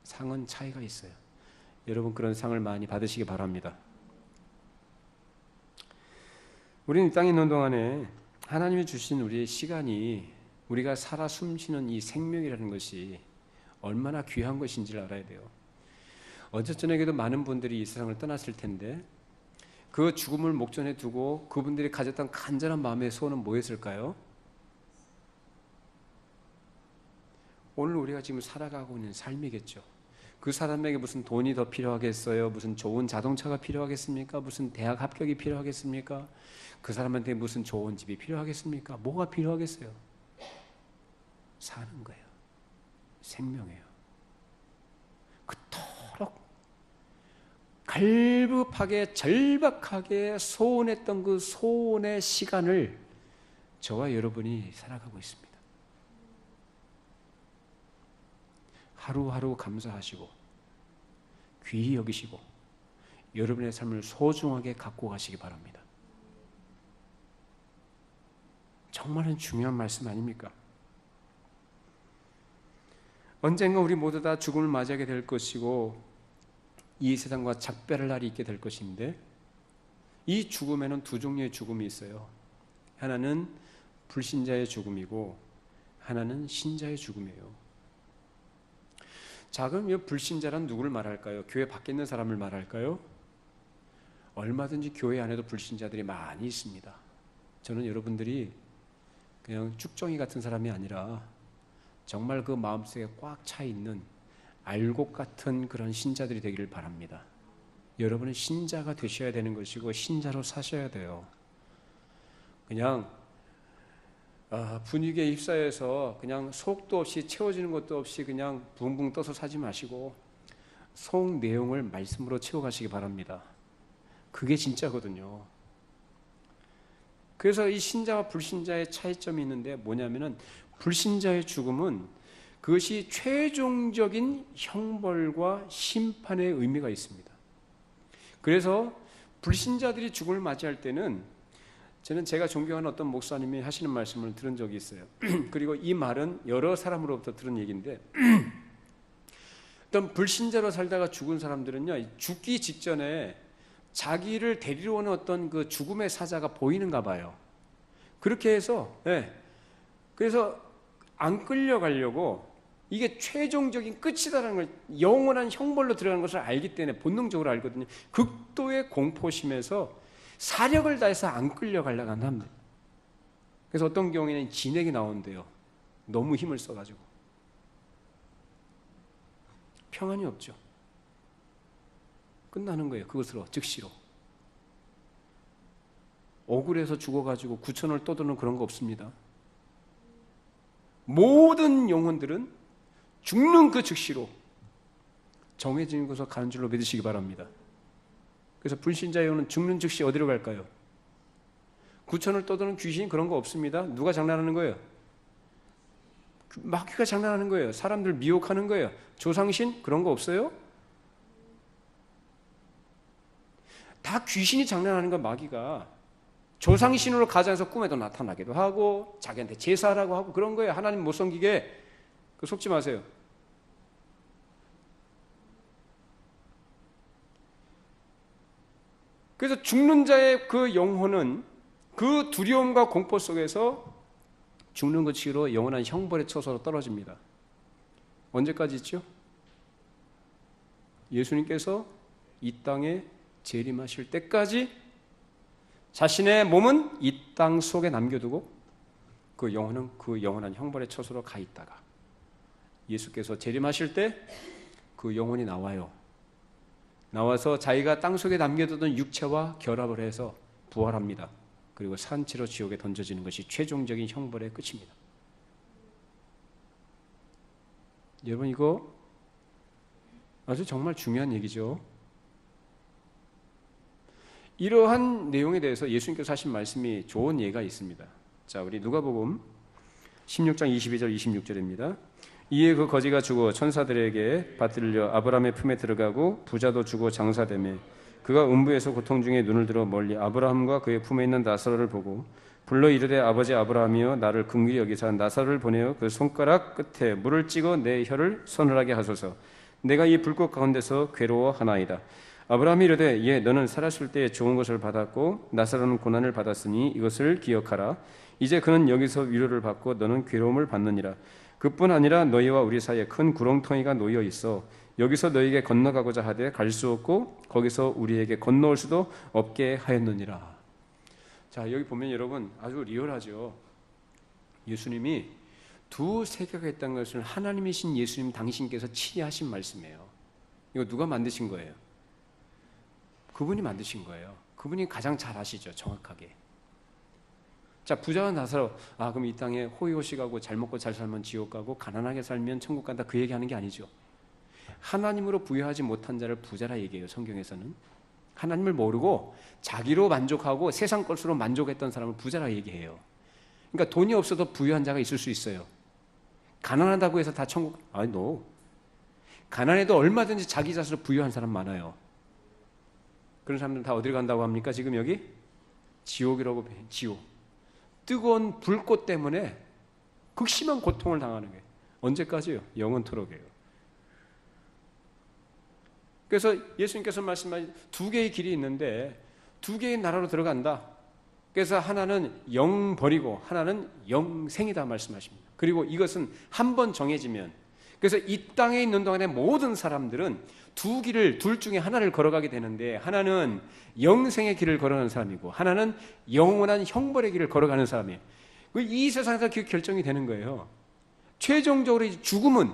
상은 차이가 있어요. 여러분 그런 상을 많이 받으시기 바랍니다. 우리는 이 땅에 있는 동안에 하나님이 주신 우리의 시간이, 우리가 살아 숨쉬는 이 생명이라는 것이 얼마나 귀한 것인지를 알아야 돼요. 어제 저녁에도 많은 분들이 이 세상을 떠났을 텐데 그 죽음을 목전에 두고 그분들이 가졌던 간절한 마음의 소원은 뭐였을까요? 오늘 우리가 지금 살아가고 있는 삶이겠죠. 그 사람에게 무슨 돈이 더 필요하겠어요? 무슨 좋은 자동차가 필요하겠습니까? 무슨 대학 합격이 필요하겠습니까? 그 사람한테 무슨 좋은 집이 필요하겠습니까? 뭐가 필요하겠어요? 사는 거예요. 생명이에요. 그토록 갈급하게 절박하게 소원했던 그 소원의 시간을 저와 여러분이 살아가고 있습니다. 하루하루 감사하시고 귀히 여기시고 여러분의 삶을 소중하게 갖고 가시기 바랍니다. 정말은 중요한 말씀 아닙니까? 언젠가 우리 모두 다 죽음을 맞이하게 될 것이고 이 세상과 작별할 날이 있게 될 것인데, 이 죽음에는 두 종류의 죽음이 있어요. 하나는 불신자의 죽음이고 하나는 신자의 죽음이에요. 자, 그럼 이 불신자란 누구를 말할까요? 교회 밖에 있는 사람을 말할까요? 얼마든지 교회 안에도 불신자들이 많이 있습니다. 저는 여러분들이 그냥 쭉정이 같은 사람이 아니라 정말 그 마음속에 꽉 차 있는 알곡 같은 그런 신자들이 되기를 바랍니다. 여러분은 신자가 되셔야 되는 것이고 신자로 사셔야 돼요. 그냥 분위기에 휩싸여서 그냥 속도 없이 채워지는 것도 없이 그냥 붕붕 떠서 사지 마시고 속 내용을 말씀으로 채워가시기 바랍니다. 그게 진짜거든요. 그래서 이 신자와 불신자의 차이점이 있는데 뭐냐면은 불신자의 죽음은 그것이 최종적인 형벌과 심판의 의미가 있습니다. 그래서 불신자들이 죽음을 맞이할 때는 저는 제가 존경하는 어떤 목사님이 하시는 말씀을 들은 적이 있어요. 그리고 이 말은 여러 사람으로부터 들은 얘기인데 어떤 불신자로 살다가 죽은 사람들은요, 죽기 직전에 자기를 데리러 오는 어떤 그 죽음의 사자가 보이는가 봐요. 그렇게 해서 그래서 안 끌려가려고 이게 최종적인 끝이다라는 걸, 영원한 형벌로 들어가는 것을 알기 때문에 본능적으로 알거든요. 극도의 공포심에서 사력을 다해서 안 끌려가려고 합니다. 그래서 어떤 경우에는 진액이 나온대요. 너무 힘을 써가지고. 평안이 없죠. 끝나는 거예요. 그것으로, 즉시로. 억울해서 죽어가지고 구천을 떠드는 그런 거 없습니다. 모든 영혼들은 죽는 그 즉시로 정해진 곳으로 가는 줄로 믿으시기 바랍니다. 그래서 불신자의 영혼은 죽는 즉시 어디로 갈까요? 구천을 떠도는 귀신 그런 거 없습니다. 누가 장난하는 거예요? 마귀가 장난하는 거예요. 사람들 미혹하는 거예요. 조상신 그런 거 없어요? 다 귀신이 장난하는 거. 마귀가 조상신으로 가장해서 꿈에도 나타나기도 하고 자기한테 제사하라고 하고 그런 거예요. 하나님 못 섬기게. 그 속지 마세요. 그래서 죽는 자의 그 영혼은 그 두려움과 공포 속에서 죽는 것으로 영원한 형벌의 처소로 떨어집니다. 언제까지 있죠? 예수님께서 이 땅에 재림하실 때까지 자신의 몸은 이 땅 속에 남겨두고 그 영혼은 그 영원한 형벌의 처소로 가 있다가 예수께서 재림하실 때 그 영혼이 나와요. 나와서 자기가 땅 속에 남겨두던 육체와 결합을 해서 부활합니다. 그리고 산채로 지옥에 던져지는 것이 최종적인 형벌의 끝입니다. 여러분, 이거 아주 정말 중요한 얘기죠. 이러한 내용에 대해서 예수님께서 하신 말씀이 좋은 예가 있습니다. 자, 우리 누가복음 16장 22절 26절입니다. 이에 그 거지가 죽어 천사들에게 받들려 아브라함의 품에 들어가고 부자도 죽어 장사되매 그가 음부에서 고통 중에 눈을 들어 멀리 아브라함과 그의 품에 있는 나사로를 보고 불러 이르되 아버지 아브라함이여 나를 긍휼히 여기사 나사로를 보내어 그 손가락 끝에 물을 찍어 내 혀를 서늘하게 하소서. 내가 이 불꽃 가운데서 괴로워하나이다. 아브라함이 이르되 예 너는 살았을 때 좋은 것을 받았고 나사로는 고난을 받았으니 이것을 기억하라. 이제 그는 여기서 위로를 받고 너는 괴로움을 받느니라. 그뿐 아니라 너희와 우리 사이에 큰 구렁텅이가 놓여 있어 여기서 너희에게 건너가고자 하되 갈 수 없고 거기서 우리에게 건너올 수도 없게 하였느니라. 자, 여기 보면 여러분 아주 리얼하죠. 예수님이 두 세계가 있다는 것을 하나님이신 예수님 당신께서 친히 하신 말씀이에요. 이거 누가 만드신 거예요? 그분이 만드신 거예요. 그분이 가장 잘 아시죠, 정확하게. 자, 부자와 나사로, 그럼 이 땅에 호의호식하고 잘 먹고 잘 살면 지옥 가고 가난하게 살면 천국 간다, 그 얘기하는 게 아니죠. 하나님으로 부여하지 못한 자를 부자라 얘기해요, 성경에서는. 하나님을 모르고 자기로 만족하고 세상 것으로 만족했던 사람을 부자라 얘기해요. 그러니까 돈이 없어도 부유한 자가 있을 수 있어요. 가난하다고 해서 다 천국, no. 가난해도 얼마든지 자기 자신을 부유한 사람 많아요. 그런 사람들은 다 어디로 간다고 합니까? 지금 여기? 지옥이라고 해요. 지옥. 뜨거운 불꽃 때문에 극심한 고통을 당하는 거예요. 언제까지요? 영원토록이에요. 그래서 예수님께서 말씀하신 두 개의 길이 있는데 두 개의 나라로 들어간다. 그래서 하나는 영 버리고 하나는 영생이다 말씀하십니다. 그리고 이것은 한 번 정해지면, 그래서 이 땅에 있는 동안에 모든 사람들은 두 길을, 둘 중에 하나를 걸어가게 되는데 하나는 영생의 길을 걸어가는 사람이고 하나는 영원한 형벌의 길을 걸어가는 사람이에요. 이 세상에서 그 결정이 되는 거예요. 최종적으로 죽음은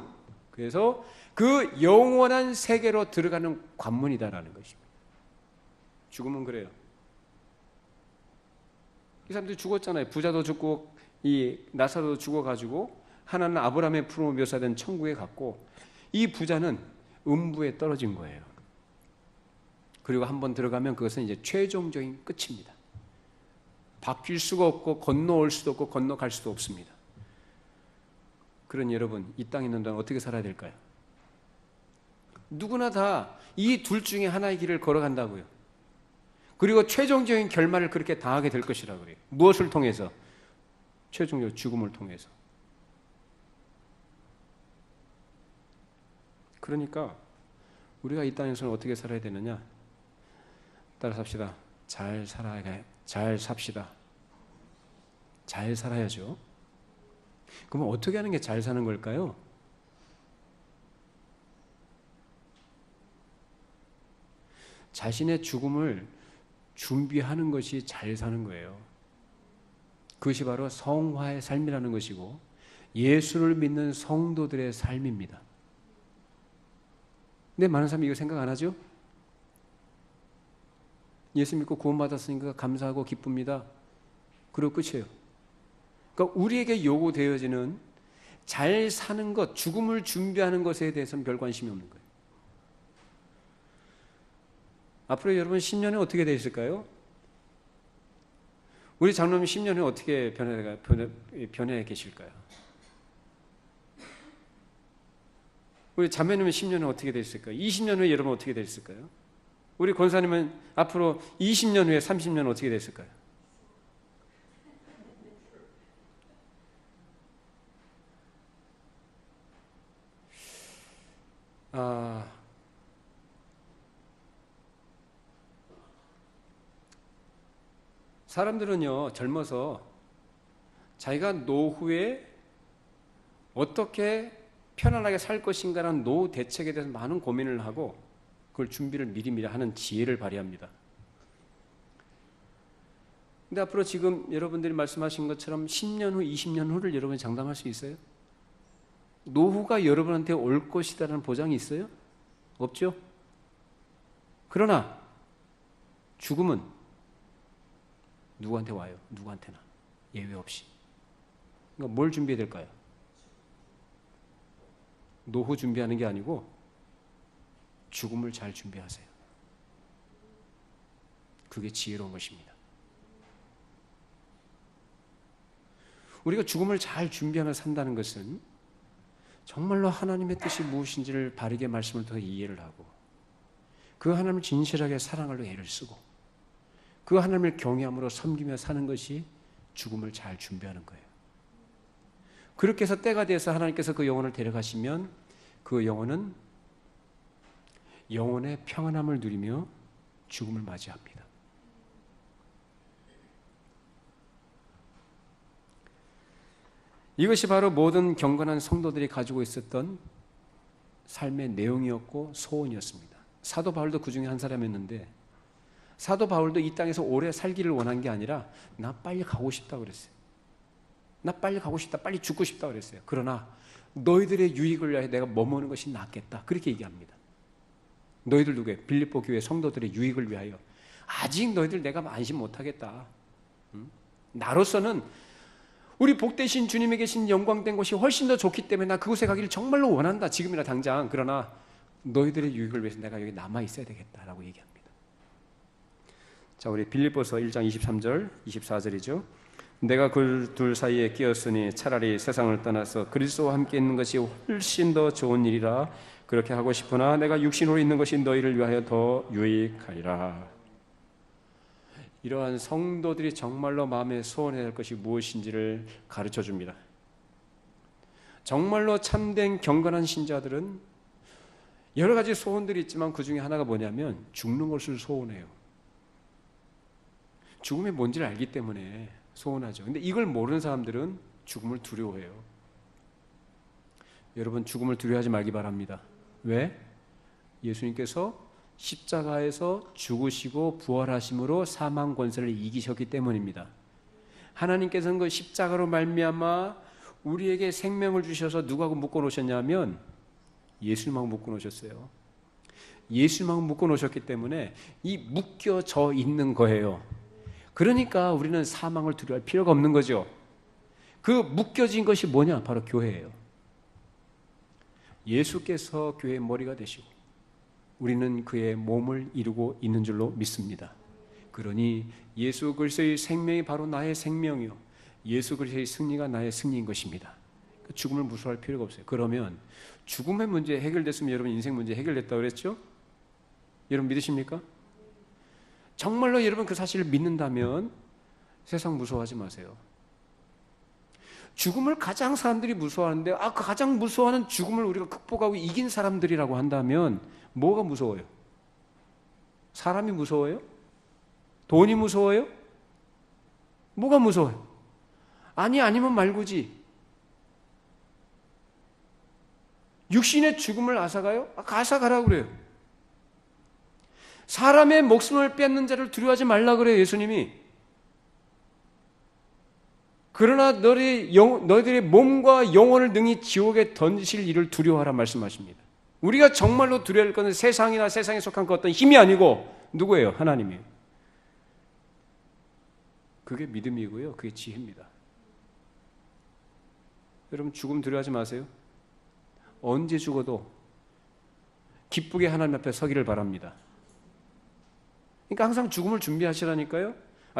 그래서 그 영원한 세계로 들어가는 관문이다라는 것입니다. 죽음은 그래요. 이 사람들이 죽었잖아요. 부자도 죽고 이 나사로 죽어가지고 하나는 아브라함의 품으로 묘사된 천국에 갔고, 이 부자는 음부에 떨어진 거예요. 그리고 한번 들어가면 그것은 이제 최종적인 끝입니다. 바뀔 수가 없고 건너올 수도 없고 건너갈 수도 없습니다. 그런 여러분, 이 땅에 있는 동안 어떻게 살아야 될까요? 누구나 다 이 둘 중에 하나의 길을 걸어간다고요. 그리고 최종적인 결말을 그렇게 당하게 될 것이라고 그래요. 무엇을 통해서? 최종적으로 죽음을 통해서. 그러니까 우리가 이 땅에서는 어떻게 살아야 되느냐? 따라 삽시다. 잘 삽시다. 잘 살아야죠. 그러면 어떻게 하는 게 잘 사는 걸까요? 자신의 죽음을 준비하는 것이 잘 사는 거예요. 그것이 바로 성화의 삶이라는 것이고 예수를 믿는 성도들의 삶입니다. 근데 많은 사람이 이거 생각 안 하죠? 예수 믿고 구원받았으니까 감사하고 기쁩니다. 그리고 끝이에요. 그러니까 우리에게 요구되어지는 잘 사는 것, 죽음을 준비하는 것에 대해서는 별 관심이 없는 거예요. 앞으로 여러분 10년에 어떻게 되어 있을까요? 우리 장로님 10년에 어떻게 변해 계실까요? 우리 자매님은 10년에 어떻게 되어 있을까요? 20년 후에 여러분 어떻게 되어 있을까요? 우리 권사님은 앞으로 20년 후에 30년 어떻게 됐을까요? 사람들은요, 젊어서 자기가 노후에 어떻게 편안하게 살 것인가라는 노후 대책에 대해서 많은 고민을 하고 그걸 준비를 미리미리 하는 지혜를 발휘합니다. 근데 앞으로 지금 여러분들이 말씀하신 것처럼 10년 후, 20년 후를 여러분이 장담할 수 있어요? 노후가 여러분한테 올 것이다라는 보장이 있어요? 없죠? 그러나 죽음은 누구한테 와요? 누구한테나 예외 없이. 그러니까 뭘 준비해야 될까요? 노후 준비하는 게 아니고 죽음을 잘 준비하세요. 그게 지혜로운 것입니다. 우리가 죽음을 잘 준비하며 산다는 것은 정말로 하나님의 뜻이 무엇인지를 바르게 말씀을 통해 이해를 하고 그 하나님을 진실하게 사랑하려 애를 쓰고 그 하나님을 경외함으로 섬기며 사는 것이 죽음을 잘 준비하는 거예요. 그렇게 해서 때가 돼서 하나님께서 그 영혼을 데려가시면 그 영혼은 영혼의 평안함을 누리며 죽음을 맞이합니다. 이것이 바로 모든 경건한 성도들이 가지고 있었던 삶의 내용이었고 소원이었습니다. 사도 바울도 그 중에 한 사람이었는데 사도 바울도 이 땅에서 오래 살기를 원한 게 아니라 나 빨리 가고 싶다고 그랬어요. 나 빨리 가고 싶다, 빨리 죽고 싶다고 그랬어요. 그러나 너희들의 유익을 위하여 내가 머무는 것이 낫겠다. 그렇게 얘기합니다. 너희들 누구예요? 빌립보 교회 성도들의 유익을 위하여 아직 너희들 내가 안심 못하겠다. 나로서는 우리 복되신 주님에 계신 영광된 곳이 훨씬 더 좋기 때문에 나 그곳에 가기를 정말로 원한다. 지금이나 당장. 그러나 너희들의 유익을 위해서 내가 여기 남아 있어야 되겠다라고 얘기합니다. 자, 우리 빌립보서 1장 23절, 24절이죠. 내가 그 둘 사이에 끼었으니 차라리 세상을 떠나서 그리스도와 함께 있는 것이 훨씬 더 좋은 일이라 그렇게 하고 싶으나 내가 육신으로 있는 것이 너희를 위하여 더 유익하리라. 이러한 성도들이 정말로 마음에 소원해야 할 것이 무엇인지를 가르쳐 줍니다. 정말로 참된 경건한 신자들은 여러 가지 소원들이 있지만 그 중에 하나가 뭐냐면 죽는 것을 소원해요. 죽음이 뭔지를 알기 때문에 소원하죠. 근데 이걸 모르는 사람들은 죽음을 두려워해요. 여러분 죽음을 두려워하지 말기 바랍니다. 왜? 예수님께서 십자가에서 죽으시고 부활하심으로 사망 권세를 이기셨기 때문입니다. 하나님께서는 그 십자가로 말미암아 우리에게 생명을 주셔서 누구하고 묶어 놓으셨냐면 예수님하고 묶어 놓으셨어요. 예수님하고 묶어 놓으셨기 때문에 이 묶여져 있는 거예요. 그러니까 우리는 사망을 두려워할 필요가 없는 거죠. 그 묶여진 것이 뭐냐? 바로 교회예요. 예수께서 교회의 머리가 되시고 우리는 그의 몸을 이루고 있는 줄로 믿습니다. 그러니 예수 그리스도의 생명이 바로 나의 생명이요, 예수 그리스도의 승리가 나의 승리인 것입니다. 죽음을 무서워할 필요가 없어요. 그러면 죽음의 문제 해결됐으면 여러분 인생 문제 해결됐다고 그랬죠? 여러분 믿으십니까? 정말로 여러분 그 사실을 믿는다면 세상 무서워하지 마세요. 죽음을 가장 사람들이 무서워하는데, 그 가장 무서워하는 죽음을 우리가 극복하고 이긴 사람들이라고 한다면 뭐가 무서워요? 사람이 무서워요? 돈이 무서워요? 뭐가 무서워요? 아니면 말고지. 육신의 죽음을 앗아가요? 앗아가라고 그래요. 사람의 목숨을 뺏는 자를 두려워하지 말라 그래요, 예수님이. 그러나 너희들의 몸과 영혼을 능히 지옥에 던지실 일을 두려워하라 말씀하십니다. 우리가 정말로 두려워할 것은 세상이나 세상에 속한 그 어떤 힘이 아니고 누구예요? 하나님이에요. 그게 믿음이고요, 그게 지혜입니다. 여러분 죽음 두려워하지 마세요. 언제 죽어도 기쁘게 하나님 앞에 서기를 바랍니다. 그러니까 항상 죽음을 준비하시라니까요.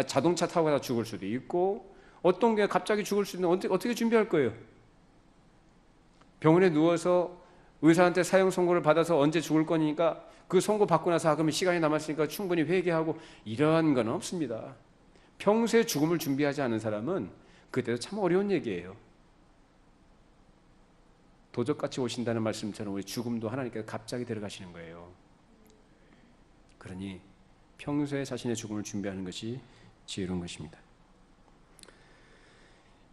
자동차 타고 가다 죽을 수도 있고, 어떤 게 갑자기 죽을 수 있는, 어떻게 준비할 거예요? 병원에 누워서 의사한테 사형 선고를 받아서 언제 죽을 거니까 그 선고 받고 나서 그러면 시간이 남았으니까 충분히 회개하고, 이러한 건 없습니다. 평소에 죽음을 준비하지 않은 사람은 그때도 참 어려운 얘기예요. 도적같이 오신다는 말씀처럼 우리 죽음도 하나님께서 갑자기 데려가시는 거예요. 그러니 평소에 자신의 죽음을 준비하는 것이 지혜로운 것입니다.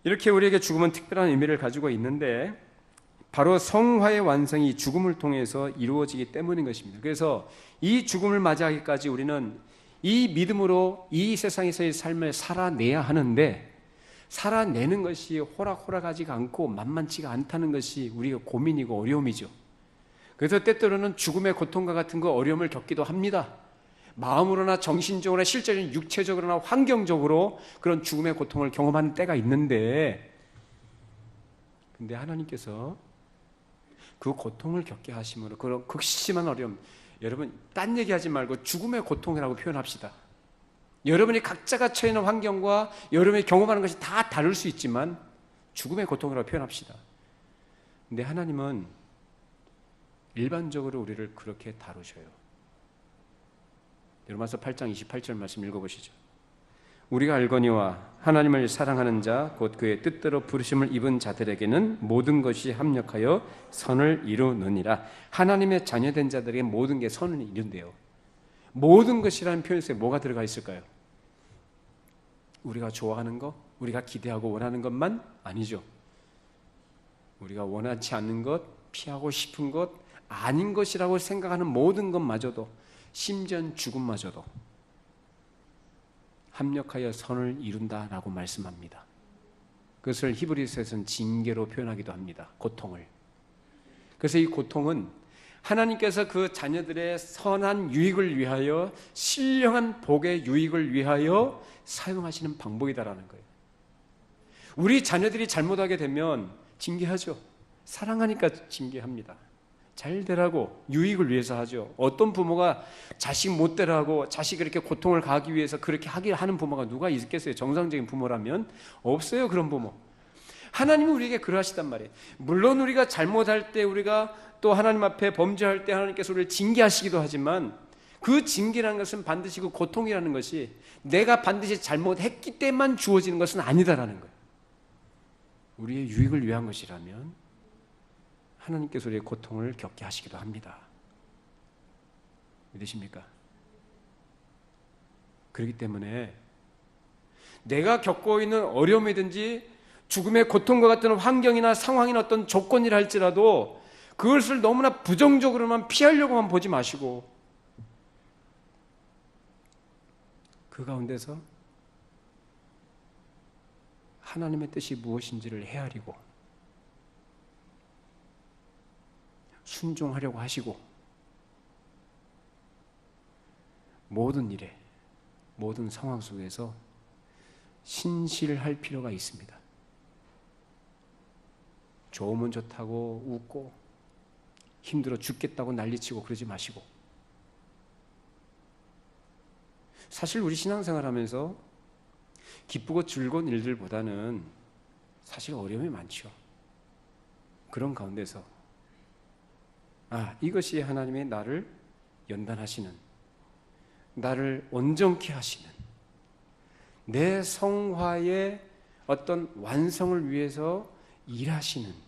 이렇게 우리에게 죽음은 특별한 의미를 가지고 있는데, 바로 성화의 완성이 죽음을 통해서 이루어지기 때문인 것입니다. 그래서 이 죽음을 맞이하기까지 우리는 이 믿음으로 이 세상에서의 삶을 살아내야 하는데, 살아내는 것이 호락호락하지가 않고 만만치가 않다는 것이 우리가 고민이고 어려움이죠. 그래서 때때로는 죽음의 고통과 같은 거 어려움을 겪기도 합니다. 마음으로나 정신적으로나 실제적인 육체적으로나 환경적으로 그런 죽음의 고통을 경험하는 때가 있는데, 근데 하나님께서 그 고통을 겪게 하심으로 그런 극심한 어려움, 여러분 딴 얘기하지 말고 죽음의 고통이라고 표현합시다. 여러분이 각자가 처해 있는 환경과 여러분이 경험하는 것이 다 다를 수 있지만 죽음의 고통이라고 표현합시다. 근데 하나님은 일반적으로 우리를 그렇게 다루셔요. 로마서 8장 28절 말씀 읽어보시죠. 우리가 알거니와 하나님을 사랑하는 자 곧 그의 뜻대로 부르심을 입은 자들에게는 모든 것이 합력하여 선을 이루느니라. 하나님의 자녀된 자들에게 모든 게 선을 이룬대요. 모든 것이라는 표현 속에 뭐가 들어가 있을까요? 우리가 좋아하는 것, 우리가 기대하고 원하는 것만 아니죠. 우리가 원하지 않는 것, 피하고 싶은 것, 아닌 것이라고 생각하는 모든 것마저도, 심지어 죽음마저도 합력하여 선을 이룬다라고 말씀합니다. 그것을 히브리서에서는 징계로 표현하기도 합니다. 고통을. 그래서 이 고통은 하나님께서 그 자녀들의 선한 유익을 위하여, 신령한 복의 유익을 위하여 사용하시는 방법이다라는 거예요. 우리 자녀들이 잘못하게 되면 징계하죠. 사랑하니까 징계합니다. 잘 되라고, 유익을 위해서 하죠. 어떤 부모가 자식 못 되라고 자식이 그렇게 고통을 가하기 위해서 그렇게 하는 부모가 누가 있겠어요? 정상적인 부모라면 없어요. 그런 부모. 하나님은 우리에게 그러하시단 말이에요. 물론 우리가 잘못할 때, 우리가 또 하나님 앞에 범죄할 때 하나님께서 우리를 징계하시기도 하지만, 그 징계라는 것은 반드시 그 고통이라는 것이 내가 반드시 잘못했기 때만 주어지는 것은 아니다라는 거예요. 우리의 유익을 위한 것이라면 하나님께서 우리의 고통을 겪게 하시기도 합니다. 믿으십니까? 그렇기 때문에 내가 겪고 있는 어려움이든지 죽음의 고통과 같은 환경이나 상황이나 어떤 조건이라 할지라도 그것을 너무나 부정적으로만 피하려고만 보지 마시고, 그 가운데서 하나님의 뜻이 무엇인지를 헤아리고 순종하려고 하시고, 모든 일에, 모든 상황 속에서 신실할 필요가 있습니다. 좋으면 좋다고 웃고 힘들어 죽겠다고 난리치고 그러지 마시고, 사실 우리 신앙생활 하면서 기쁘고 즐거운 일들보다는 사실 어려움이 많죠. 그런 가운데서 이것이 하나님의 나를 연단하시는, 나를 온전케 하시는, 내 성화의 어떤 완성을 위해서 일하시는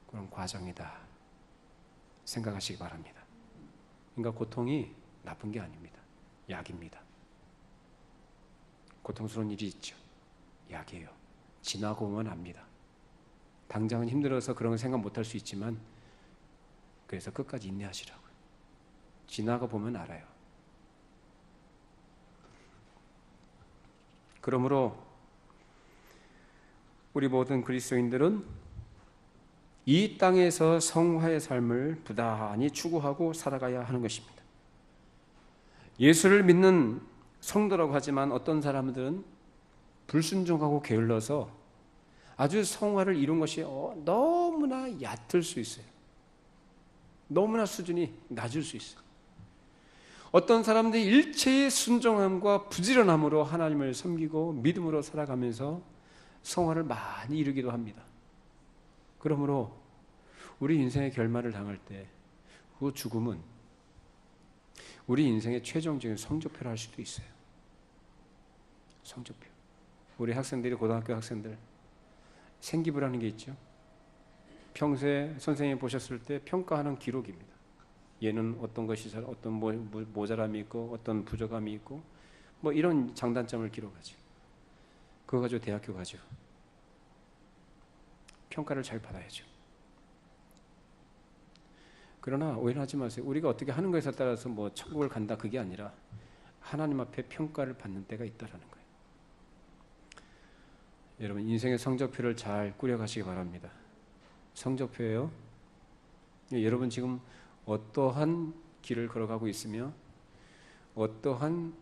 그런 과정이다 생각하시기 바랍니다. 그러니까 고통이 나쁜 게 아닙니다. 약입니다. 고통스러운 일이 있죠. 약이에요. 지나고 오면 압니다. 당장은 힘들어서 그런 걸 생각 못할 수 있지만, 그래서 끝까지 인내하시라고요. 지나가 보면 알아요. 그러므로 우리 모든 그리스도인들은 이 땅에서 성화의 삶을 부단히 추구하고 살아가야 하는 것입니다. 예수를 믿는 성도라고 하지만 어떤 사람들은 불순종하고 게을러서 아주 성화를 이룬 것이 너무나 얕을 수 있어요. 너무나 수준이 낮을 수 있어요. 어떤 사람들이 일체의 순종함과 부지런함으로 하나님을 섬기고 믿음으로 살아가면서 성화를 많이 이루기도 합니다. 그러므로 우리 인생의 결말을 당할 때 그 죽음은 우리 인생의 최종적인 성적표를 할 수도 있어요. 성적표. 우리 학생들이, 고등학교 학생들 생기부라는 게 있죠. 평소에 선생님이 보셨을 때 평가하는 기록입니다. 얘는 어떤 것이 어떤 모자람이 있고 어떤 부족함이 있고 이런 장단점을 기록하죠. 그거 가지고 대학교 가죠. 평가를 잘 받아야죠. 그러나 오해하지 마세요. 우리가 어떻게 하는 것에 따라서 천국을 간다 그게 아니라 하나님 앞에 평가를 받는 때가 있다라는 거예요. 여러분, 인생의 성적표를 잘 꾸려가시기 바랍니다. 성적표예요. 여러분 지금 어떠한 길을 걸어가고 있으며 어떠한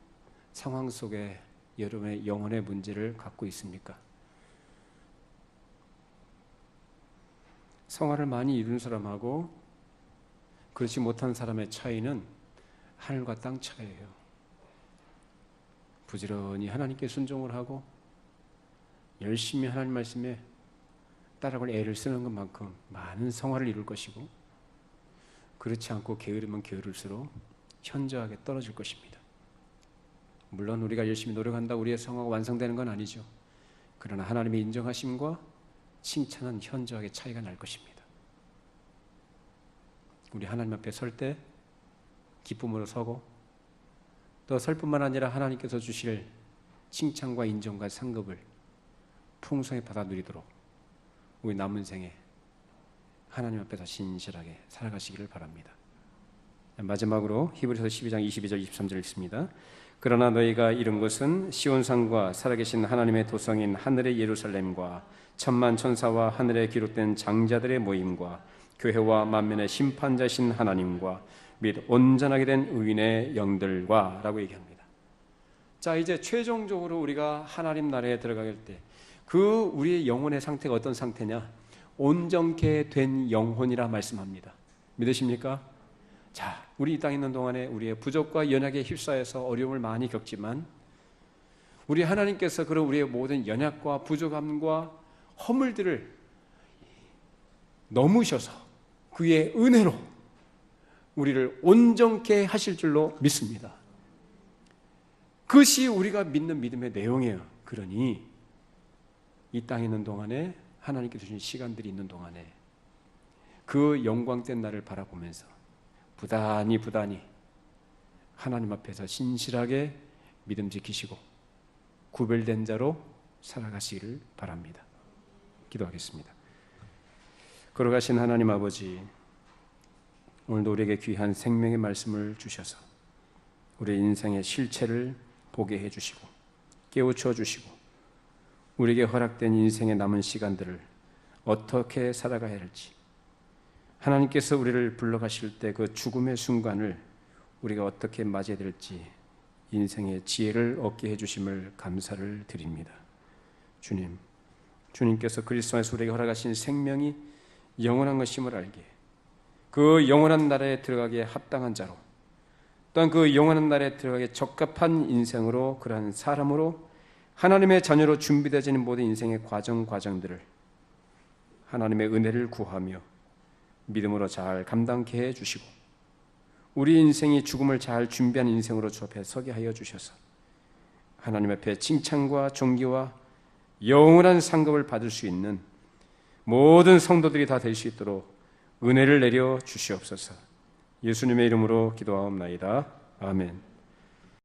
상황 속에 여러분의 영혼의 문제를 갖고 있습니까? 성화를 많이 이룬 사람하고 그렇지 못한 사람의 차이는 하늘과 땅 차이예요. 부지런히 하나님께 순종을 하고 열심히 하나님 말씀에 따라갈 애를 쓰는 것만큼 많은 성화를 이룰 것이고, 그렇지 않고 게으르면 게으를수록 현저하게 떨어질 것입니다. 물론 우리가 열심히 노력한다 우리의 성화가 완성되는 건 아니죠. 그러나 하나님의 인정하심과 칭찬은 현저하게 차이가 날 것입니다. 우리 하나님 앞에 설 때 기쁨으로 서고, 또 설 뿐만 아니라 하나님께서 주실 칭찬과 인정과 상급을 풍성히 받아 누리도록 우리 남은 생에 하나님 앞에서 신실하게 살아가시기를 바랍니다. 마지막으로 히브리서 12장 22절 23절 읽습니다. 그러나 너희가 이룬 것은 시온산과 살아계신 하나님의 도성인 하늘의 예루살렘과 천만 천사와 하늘에 기록된 장자들의 모임과 교회와 만민의 심판자신 하나님과 및 온전하게 된 의인의 영들과 라고 얘기합니다. 자, 이제 최종적으로 우리가 하나님 나라에 들어갈 때 그 우리의 영혼의 상태가 어떤 상태냐? 온전케 된 영혼이라 말씀합니다. 믿으십니까? 자, 우리 이 땅에 있는 동안에 우리의 부족과 연약에 휩싸여서 어려움을 많이 겪지만 우리 하나님께서 그런 우리의 모든 연약과 부족함과 허물들을 넘으셔서 그의 은혜로 우리를 온전케 하실 줄로 믿습니다. 그것이 우리가 믿는 믿음의 내용이에요. 그러니 이 땅에 있는 동안에 하나님께서 주신 시간들이 있는 동안에 그 영광된 날을 바라보면서 부단히 하나님 앞에서 신실하게 믿음 지키시고 구별된 자로 살아가시기를 바랍니다. 기도하겠습니다. 걸어가신 하나님 아버지, 오늘도 우리에게 귀한 생명의 말씀을 주셔서 우리의 인생의 실체를 보게 해주시고 깨우쳐 주시고 우리에게 허락된 인생의 남은 시간들을 어떻게 살아가야 할지, 하나님께서 우리를 불러가실 때 그 죽음의 순간을 우리가 어떻게 맞이해야 될지 인생의 지혜를 얻게 해주심을 감사를 드립니다. 주님, 주님께서 그리스도 안에서 우리에게 허락하신 생명이 영원한 것임을 알기에 그 영원한 나라에 들어가기에 합당한 자로, 또한 그 영원한 나라에 들어가기에 적합한 인생으로, 그러한 사람으로 하나님의 자녀로 준비되어지는 모든 인생의 과정들을 하나님의 은혜를 구하며 믿음으로 잘 감당케 해주시고 우리 인생이 죽음을 잘 준비한 인생으로 주 앞에 서게 하여 주셔서 하나님 앞에 칭찬과 존귀와 영원한 상급을 받을 수 있는 모든 성도들이 다 될 수 있도록 은혜를 내려 주시옵소서. 예수님의 이름으로 기도하옵나이다. 아멘.